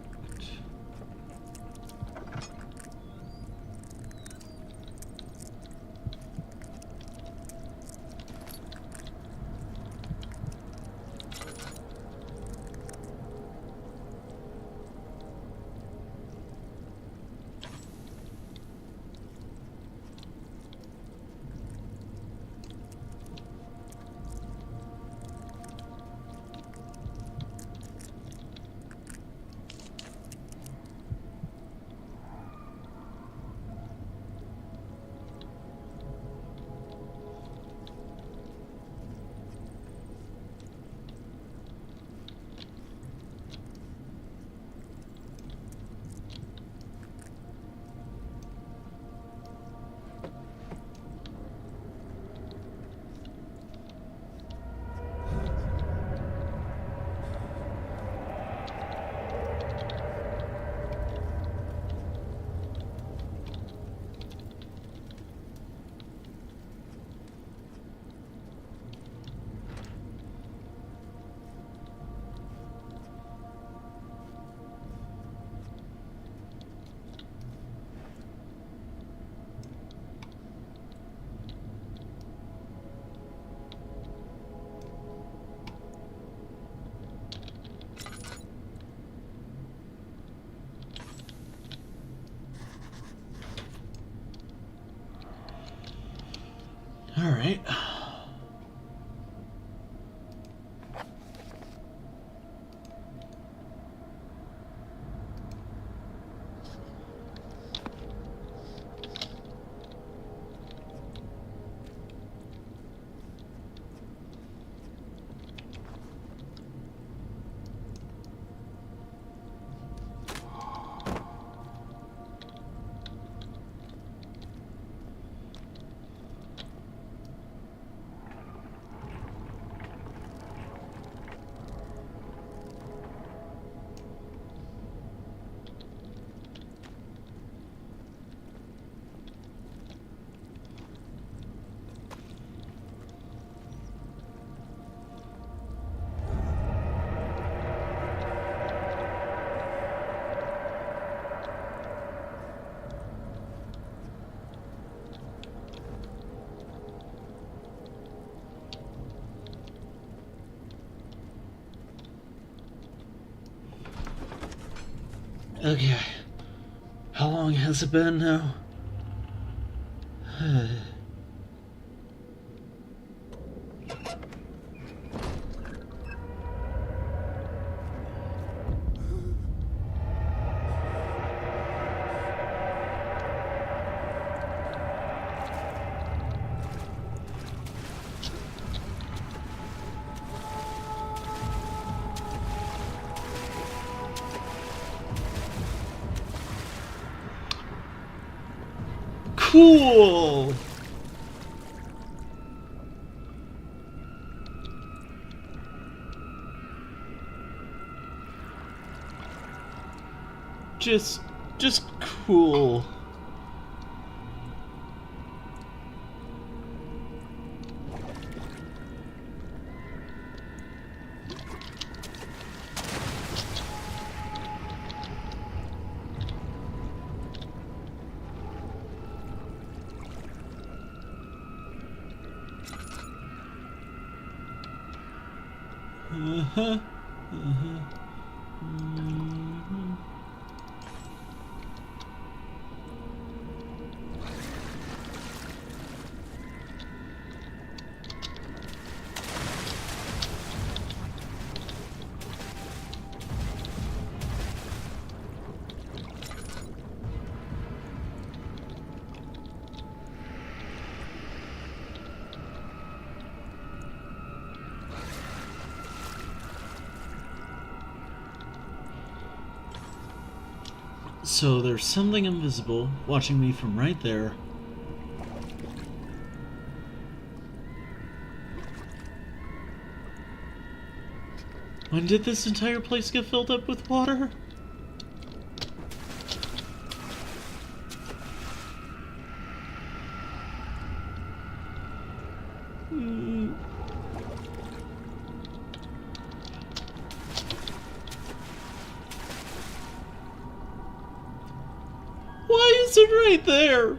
All right. Okay. How long has it been now? cool! Just cool. Uh-huh. Uh-huh. Mm-hmm. So there's something invisible watching me from right there. When did this entire place get filled up with water? Why is it right there?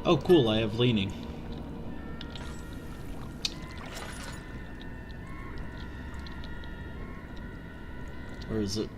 Oh cool, I have leaning. Where is it?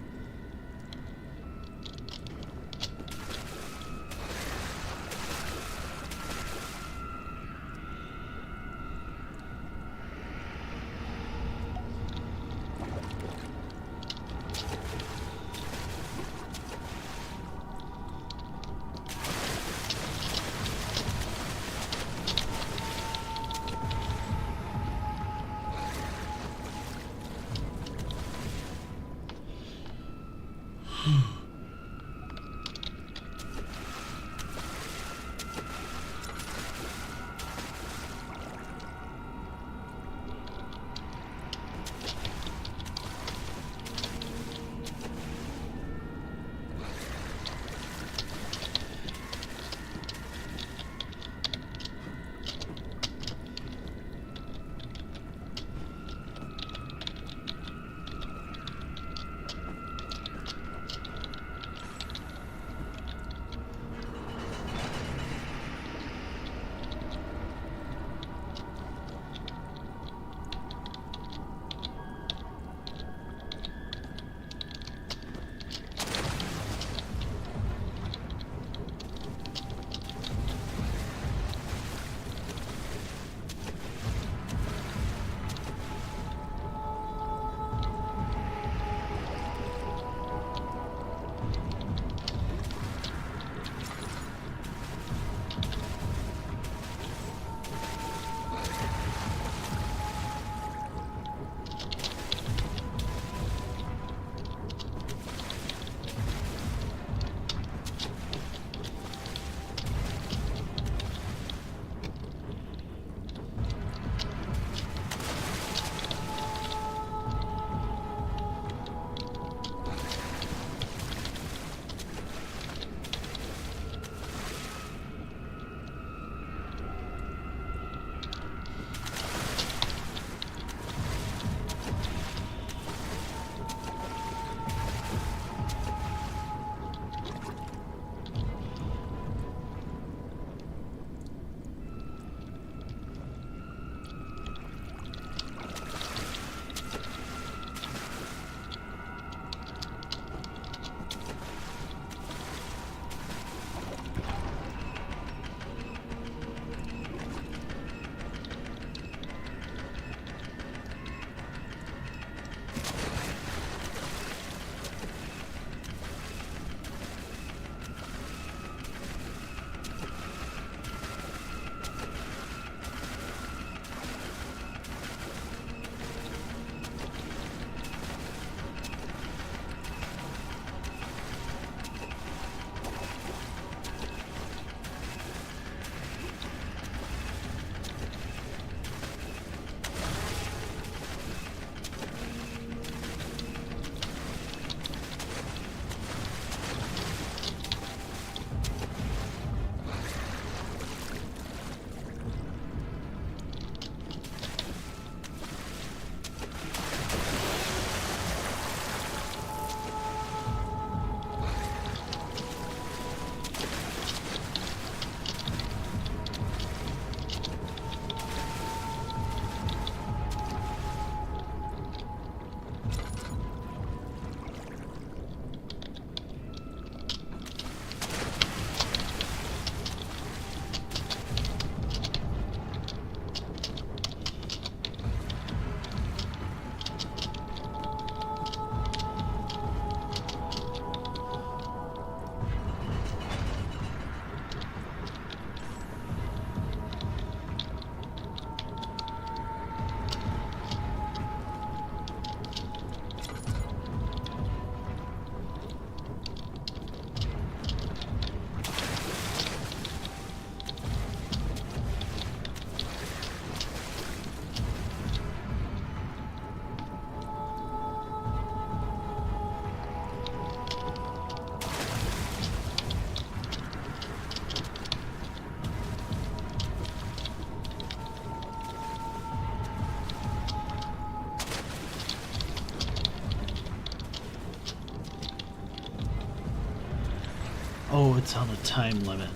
Oh, it's on a time limit.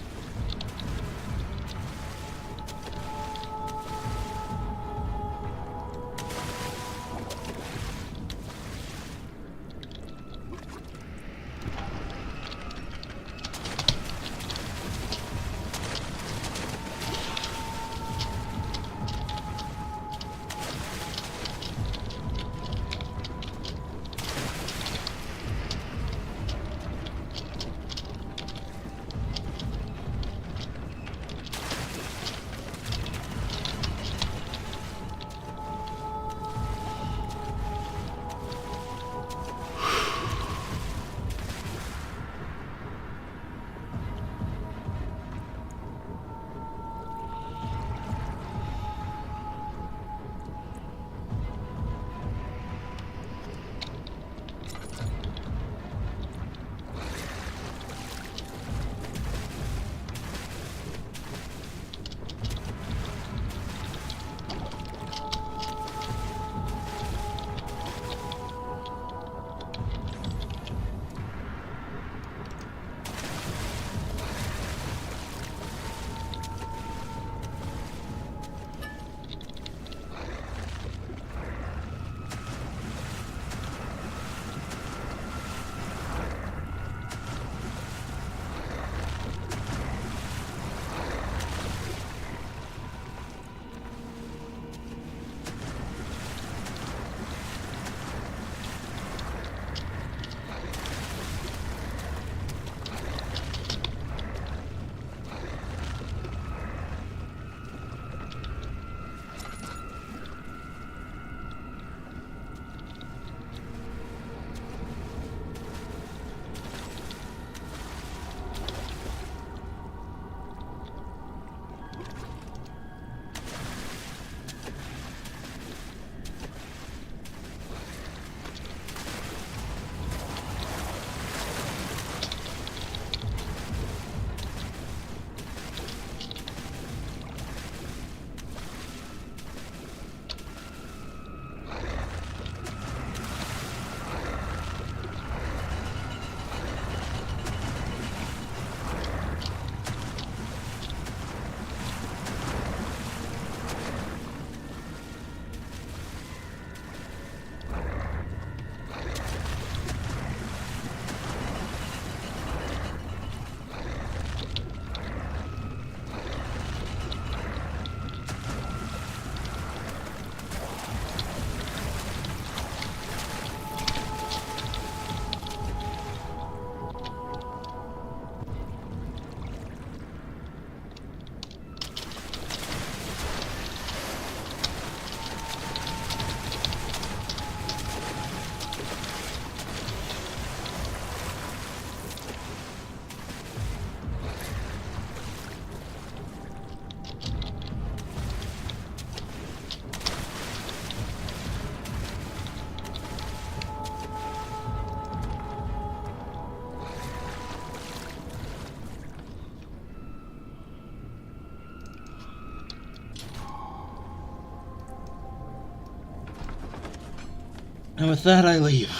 And with that, I leave.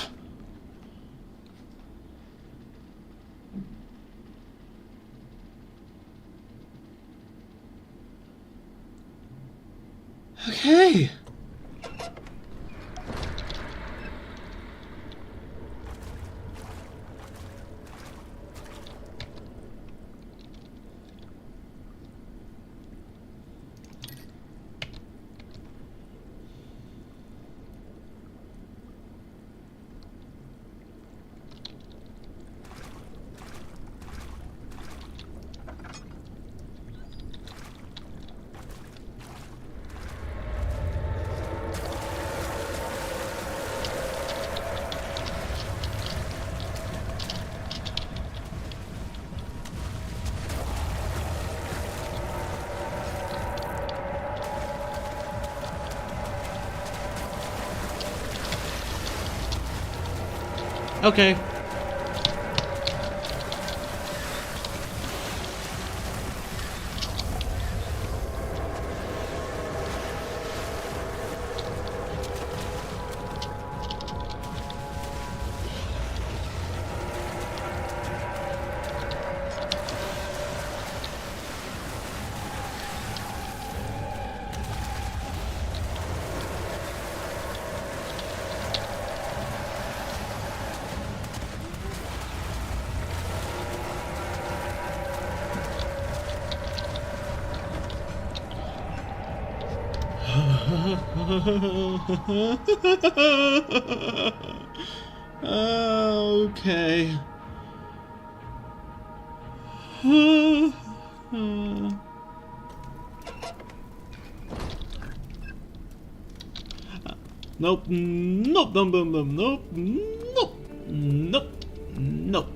Okay. Okay. Okay. Nope, nope, nope, nope, nope, nope, nope, nope.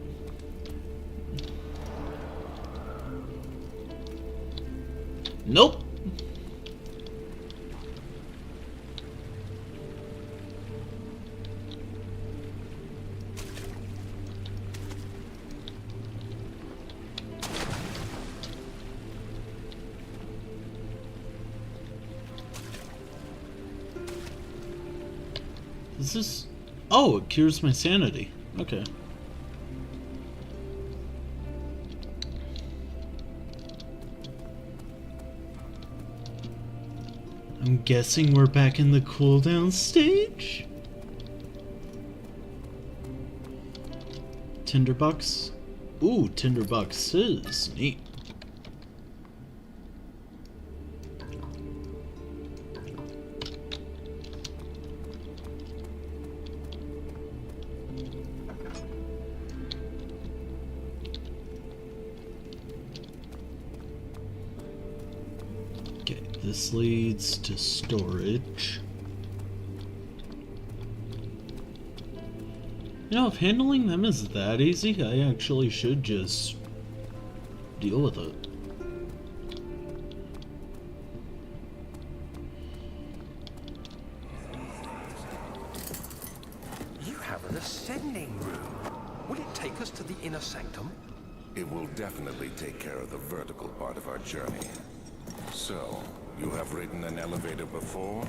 Nope. Is this... Oh, it cures my sanity. Okay. I'm guessing we're back in the cooldown stage? Tinderbox? Ooh, Tinderbox is neat. Okay, this leads to storage. You know, if handling them is that easy, I actually should just deal with it. You have an ascending room. Will it take us to the inner sanctum? It will definitely take care of the vertical part of our journey. So, you have ridden an elevator before?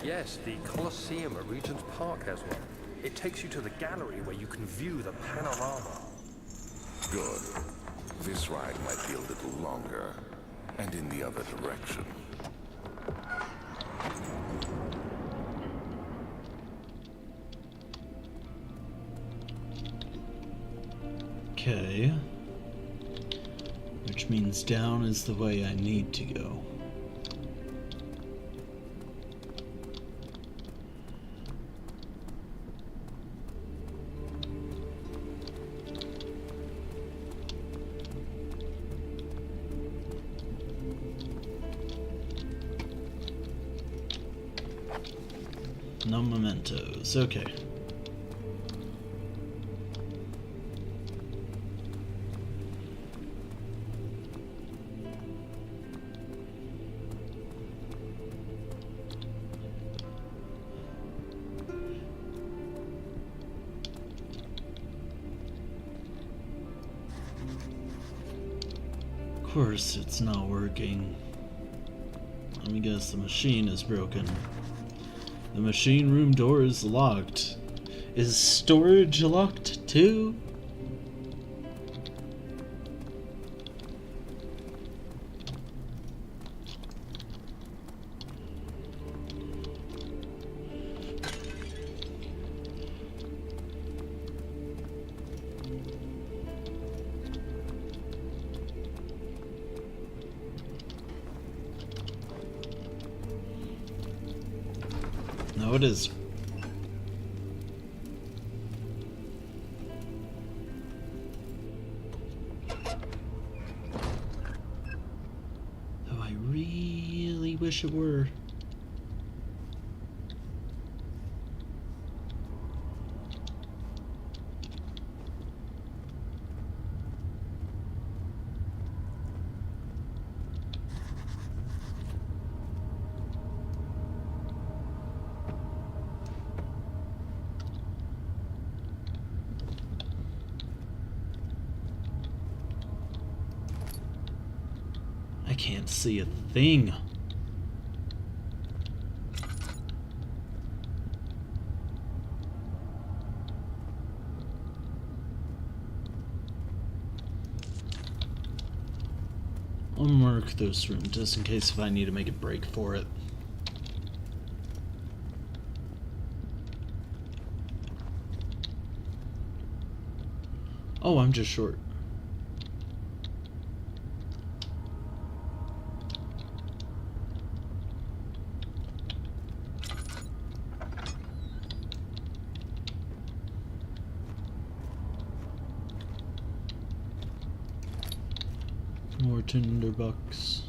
Yes, the Colosseum at Regent's Park has one. It takes you to the gallery where you can view the panorama. Good. This ride might be a little longer, and in the other direction. Okay. Which means down is the way I need to go. No mementos. Okay. Of course it's not working. Let me guess, the machine is broken. The machine room door is locked. Is storage locked too? No, it is. Though I really wish it were. I can't see a thing. I'll mark this room just in case if I need to make a break for it. Oh, I'm just short. More tinderbucks.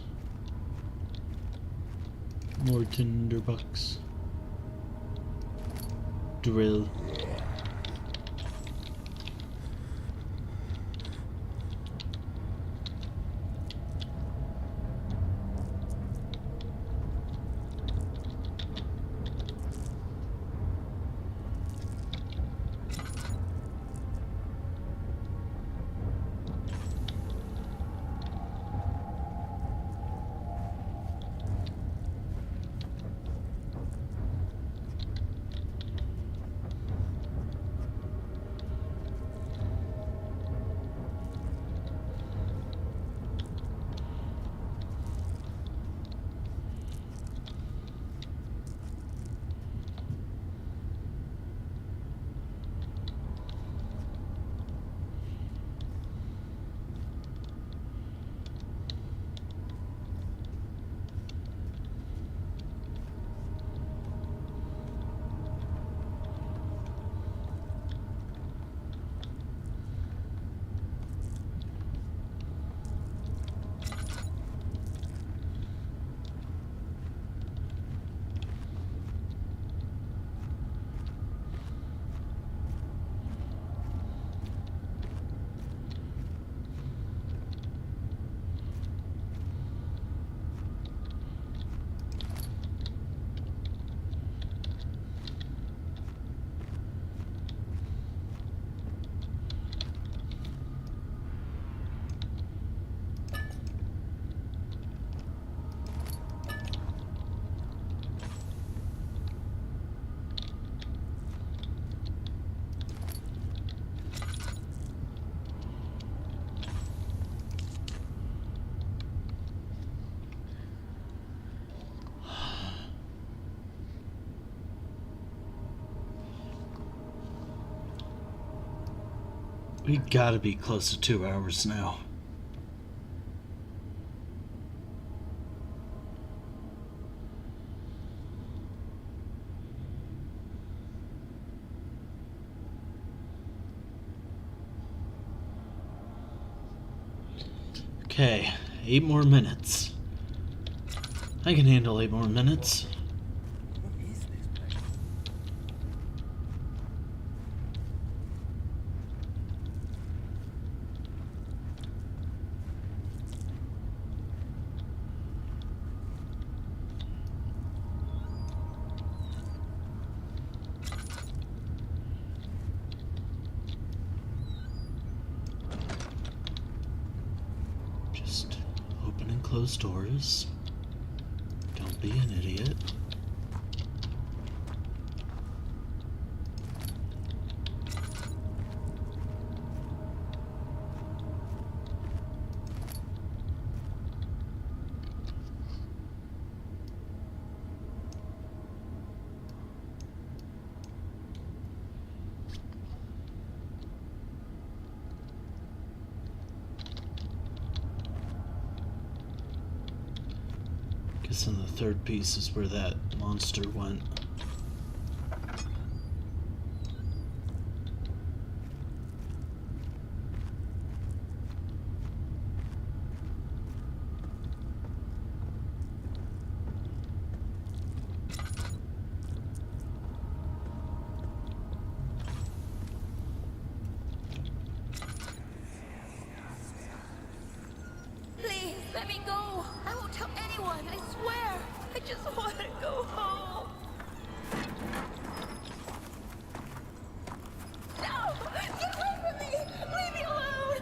More tinderbucks. Drill. We gotta be close to 2 hours now. Okay, 8 more minutes. I can handle 8 more minutes. What is this place? Just open and close doors. Don't be an idiot. Guess on the third piece is where that monster went. Please, let me go. I won't tell anyone, I swear. I just want to go home. No! Get away from me! Leave me alone!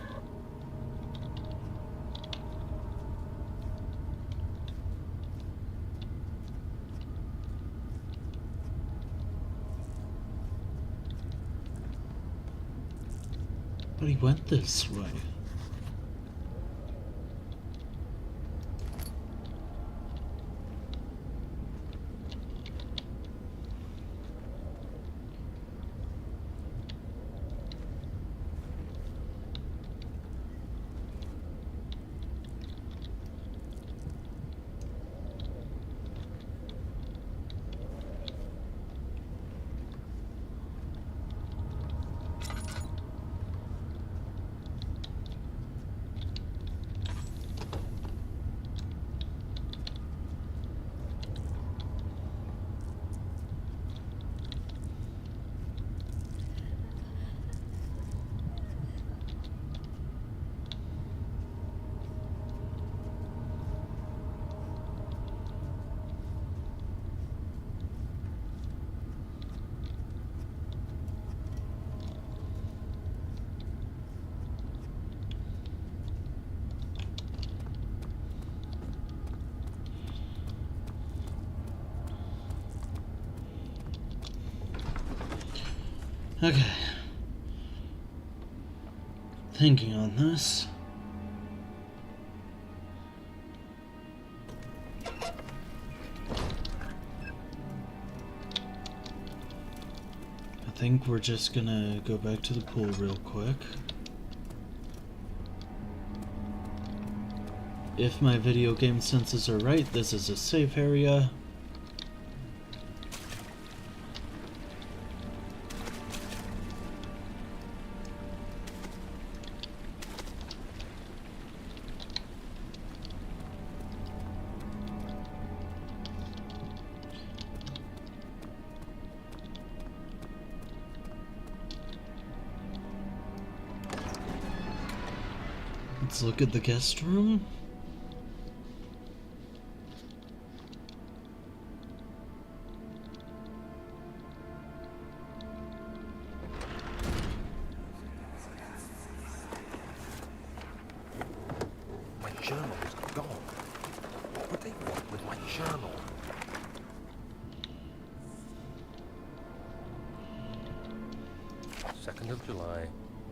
But he went this way. Okay. Thinking on this. I think we're just gonna go back to the pool real quick. If my video game senses are right, this is a safe area. Let's look at the guest room. My journal is gone. What would they want with my journal? July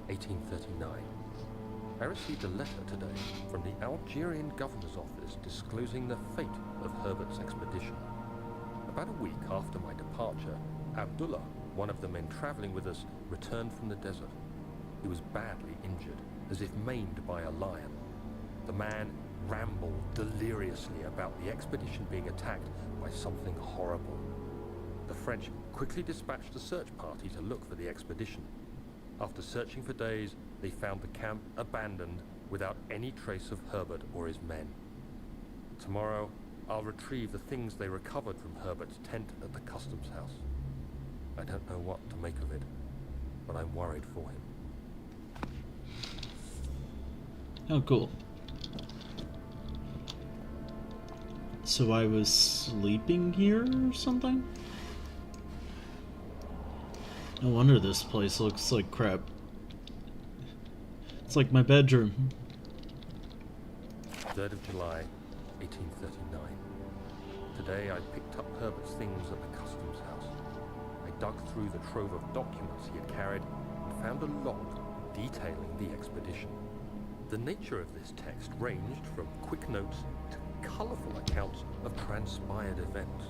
1839. I received a letter today from the Algerian governor's office disclosing the fate of Herbert's expedition. About a week after my departure, Abdullah, one of the men traveling with us, returned from the desert. He was badly injured, as if maimed by a lion. The man rambled deliriously about the expedition being attacked by something horrible. The French quickly dispatched a search party to look for the expedition. After searching for days, they found the camp abandoned without any trace of Herbert or his men. Tomorrow, I'll retrieve the things they recovered from Herbert's tent at the customs house. I don't know what to make of it, but I'm worried for him. Oh, cool. So I was sleeping here or something? No wonder this place looks like crap. It's like my bedroom. 3rd of July, 1839. Today I picked up Herbert's things at the customs house. I dug through the trove of documents he had carried and found a log detailing the expedition. The nature of this text ranged from quick notes to colourful accounts of transpired events.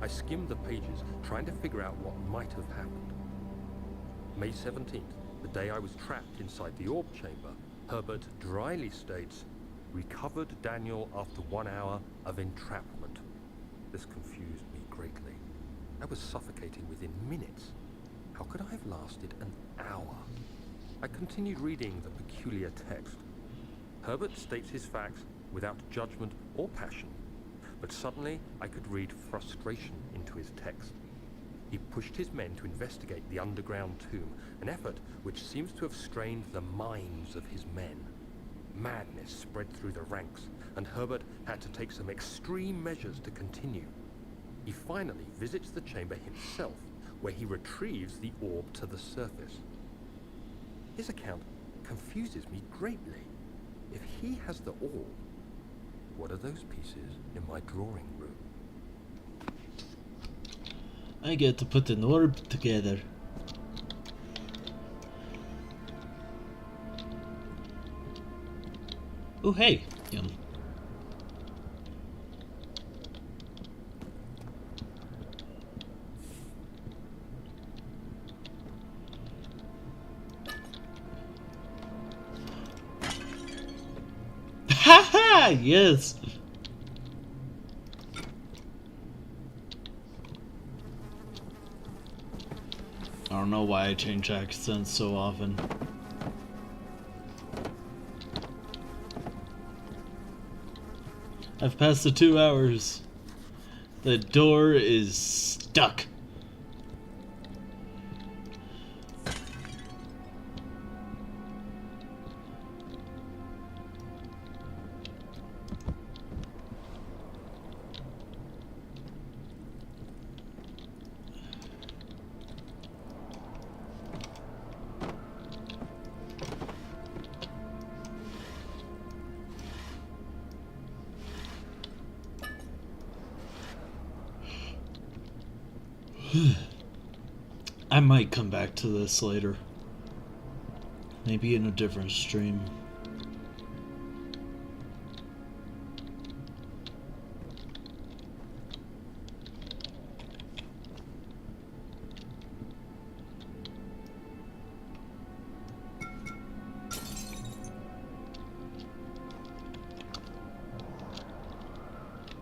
I skimmed the pages, trying to figure out what might have happened. May 17th, the day I was trapped inside the orb chamber, Herbert dryly states, "Recovered Daniel after 1 hour of entrapment." This confused me greatly. I was suffocating within minutes. How could I have lasted an hour? I continued reading the peculiar text. Herbert states his facts without judgment or passion. But suddenly, I could read frustration into his text. He pushed his men to investigate the underground tomb, an effort which seems to have strained the minds of his men. Madness spread through the ranks, and Herbert had to take some extreme measures to continue. He finally visits the chamber himself, where he retrieves the orb to the surface. His account confuses me greatly. If he has the orb, what are those pieces in my drawing room? I get to put an orb together. Oh, hey. Yum. Haha! Yes! I don't know why I change accents so often. I've passed the 2 hours. The door is stuck. I might come back to this later. Maybe in a different stream.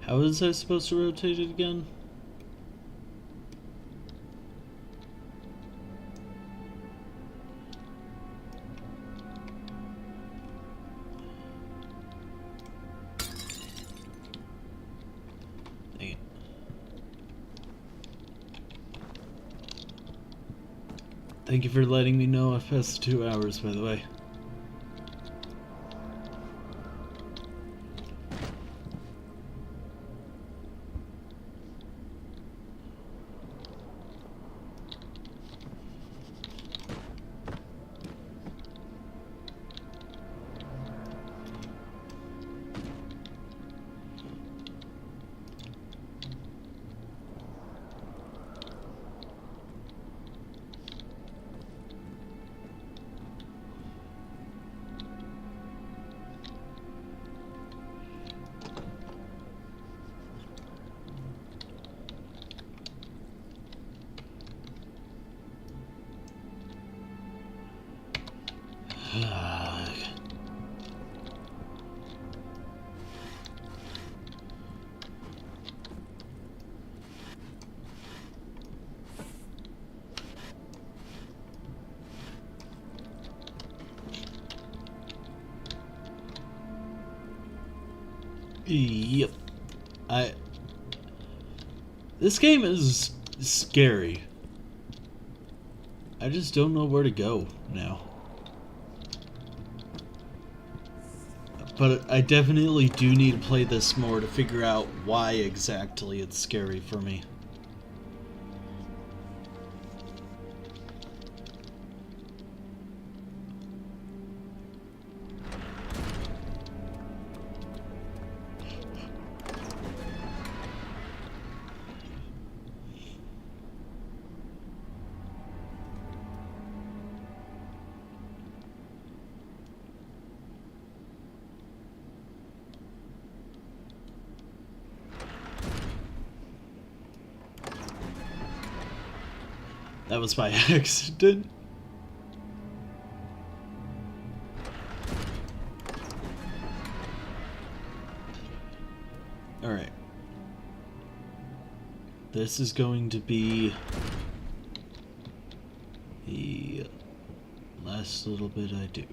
How is I supposed to rotate it again? Dang it. Thank you for letting me know I've passed 2 hours, by the way. Yep. This game is scary. I just don't know where to go now. But I definitely do need to play this more to figure out why exactly it's scary for me. That was by accident. Alright. This is going to be the last little bit I do.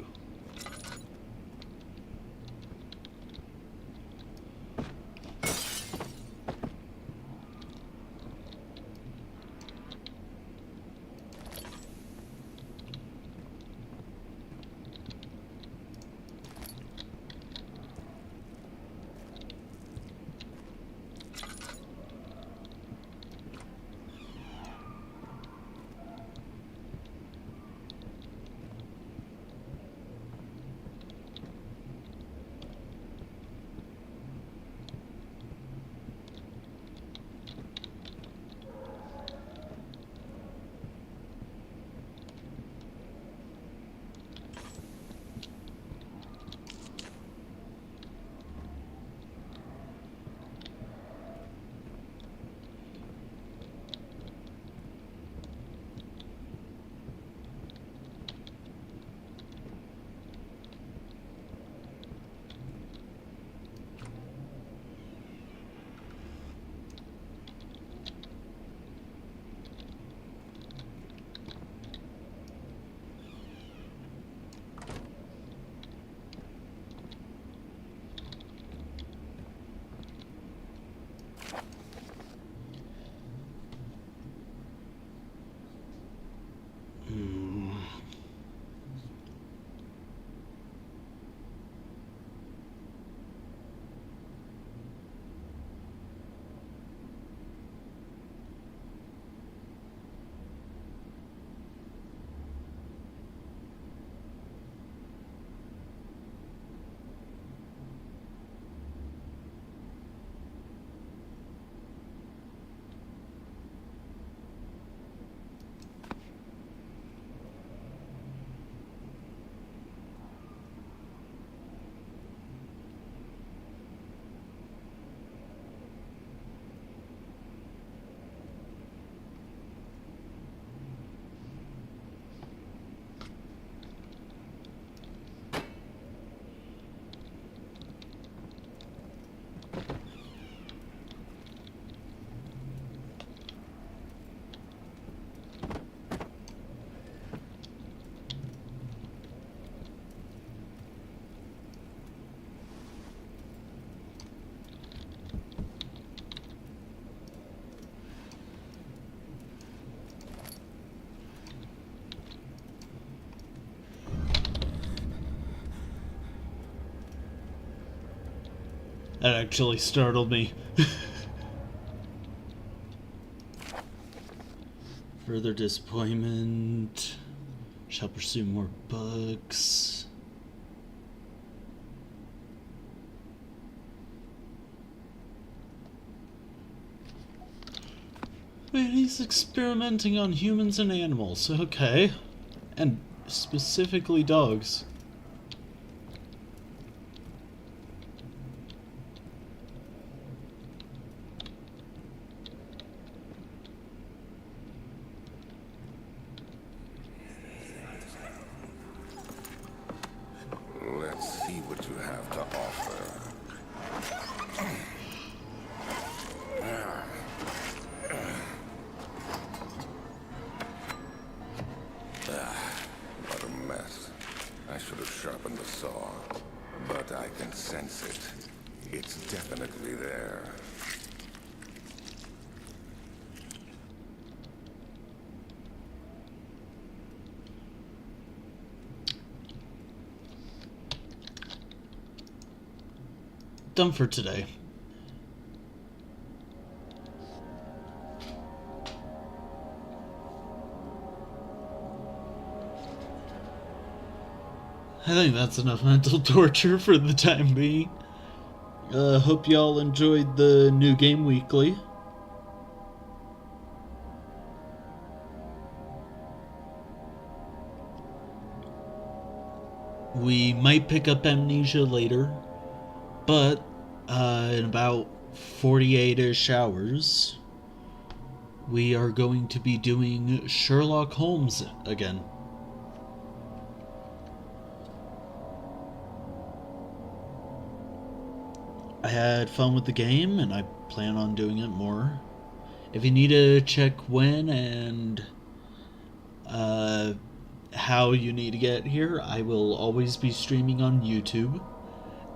That actually startled me. Further disappointment. Shall pursue more books. Wait, he's experimenting on humans and animals. Okay. And specifically dogs. Let's see what you have to offer. What a mess. I should have sharpened the saw, but I can sense it. It's definitely there. Done for today. I think that's enough mental torture for the time being. Hope y'all enjoyed the new game weekly. We might pick up Amnesia later, but in about 48-ish hours, we are going to be doing Sherlock Holmes again. I had fun with the game, and I plan on doing it more. If you need to check when and how you need to get here, I will always be streaming on YouTube,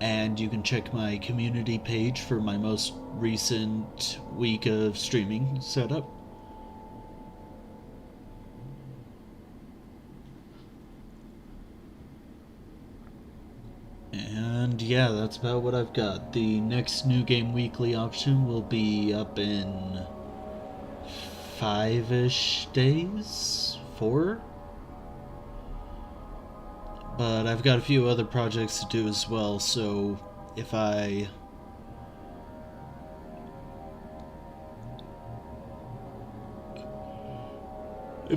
and you can check my community page for my most recent week of streaming setup. And yeah, that's about what I've got. The next New Game Weekly option will be up in 5-ish days? 4? But I've got a few other projects to do as well, so if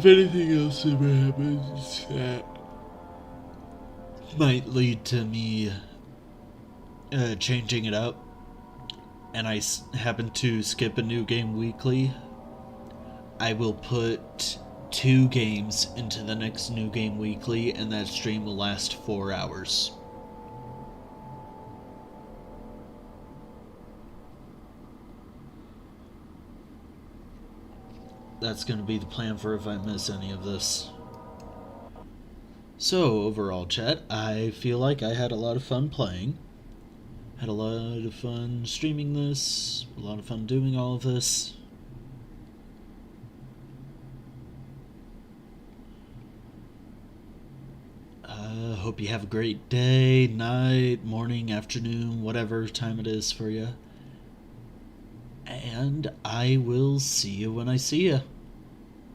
anything else ever happens, that might lead to me changing it up, and I happen to skip a New Game Weekly, I will put 2 games into the next New Game Weekly, and that stream will last 4 hours. That's going to be the plan for if I miss any of this. So, overall, chat, I feel like I had a lot of fun playing. Had a lot of fun streaming this. A lot of fun doing all of this. Hope you have a great day, night, morning, afternoon, whatever time it is for you. And I will see you when I see you.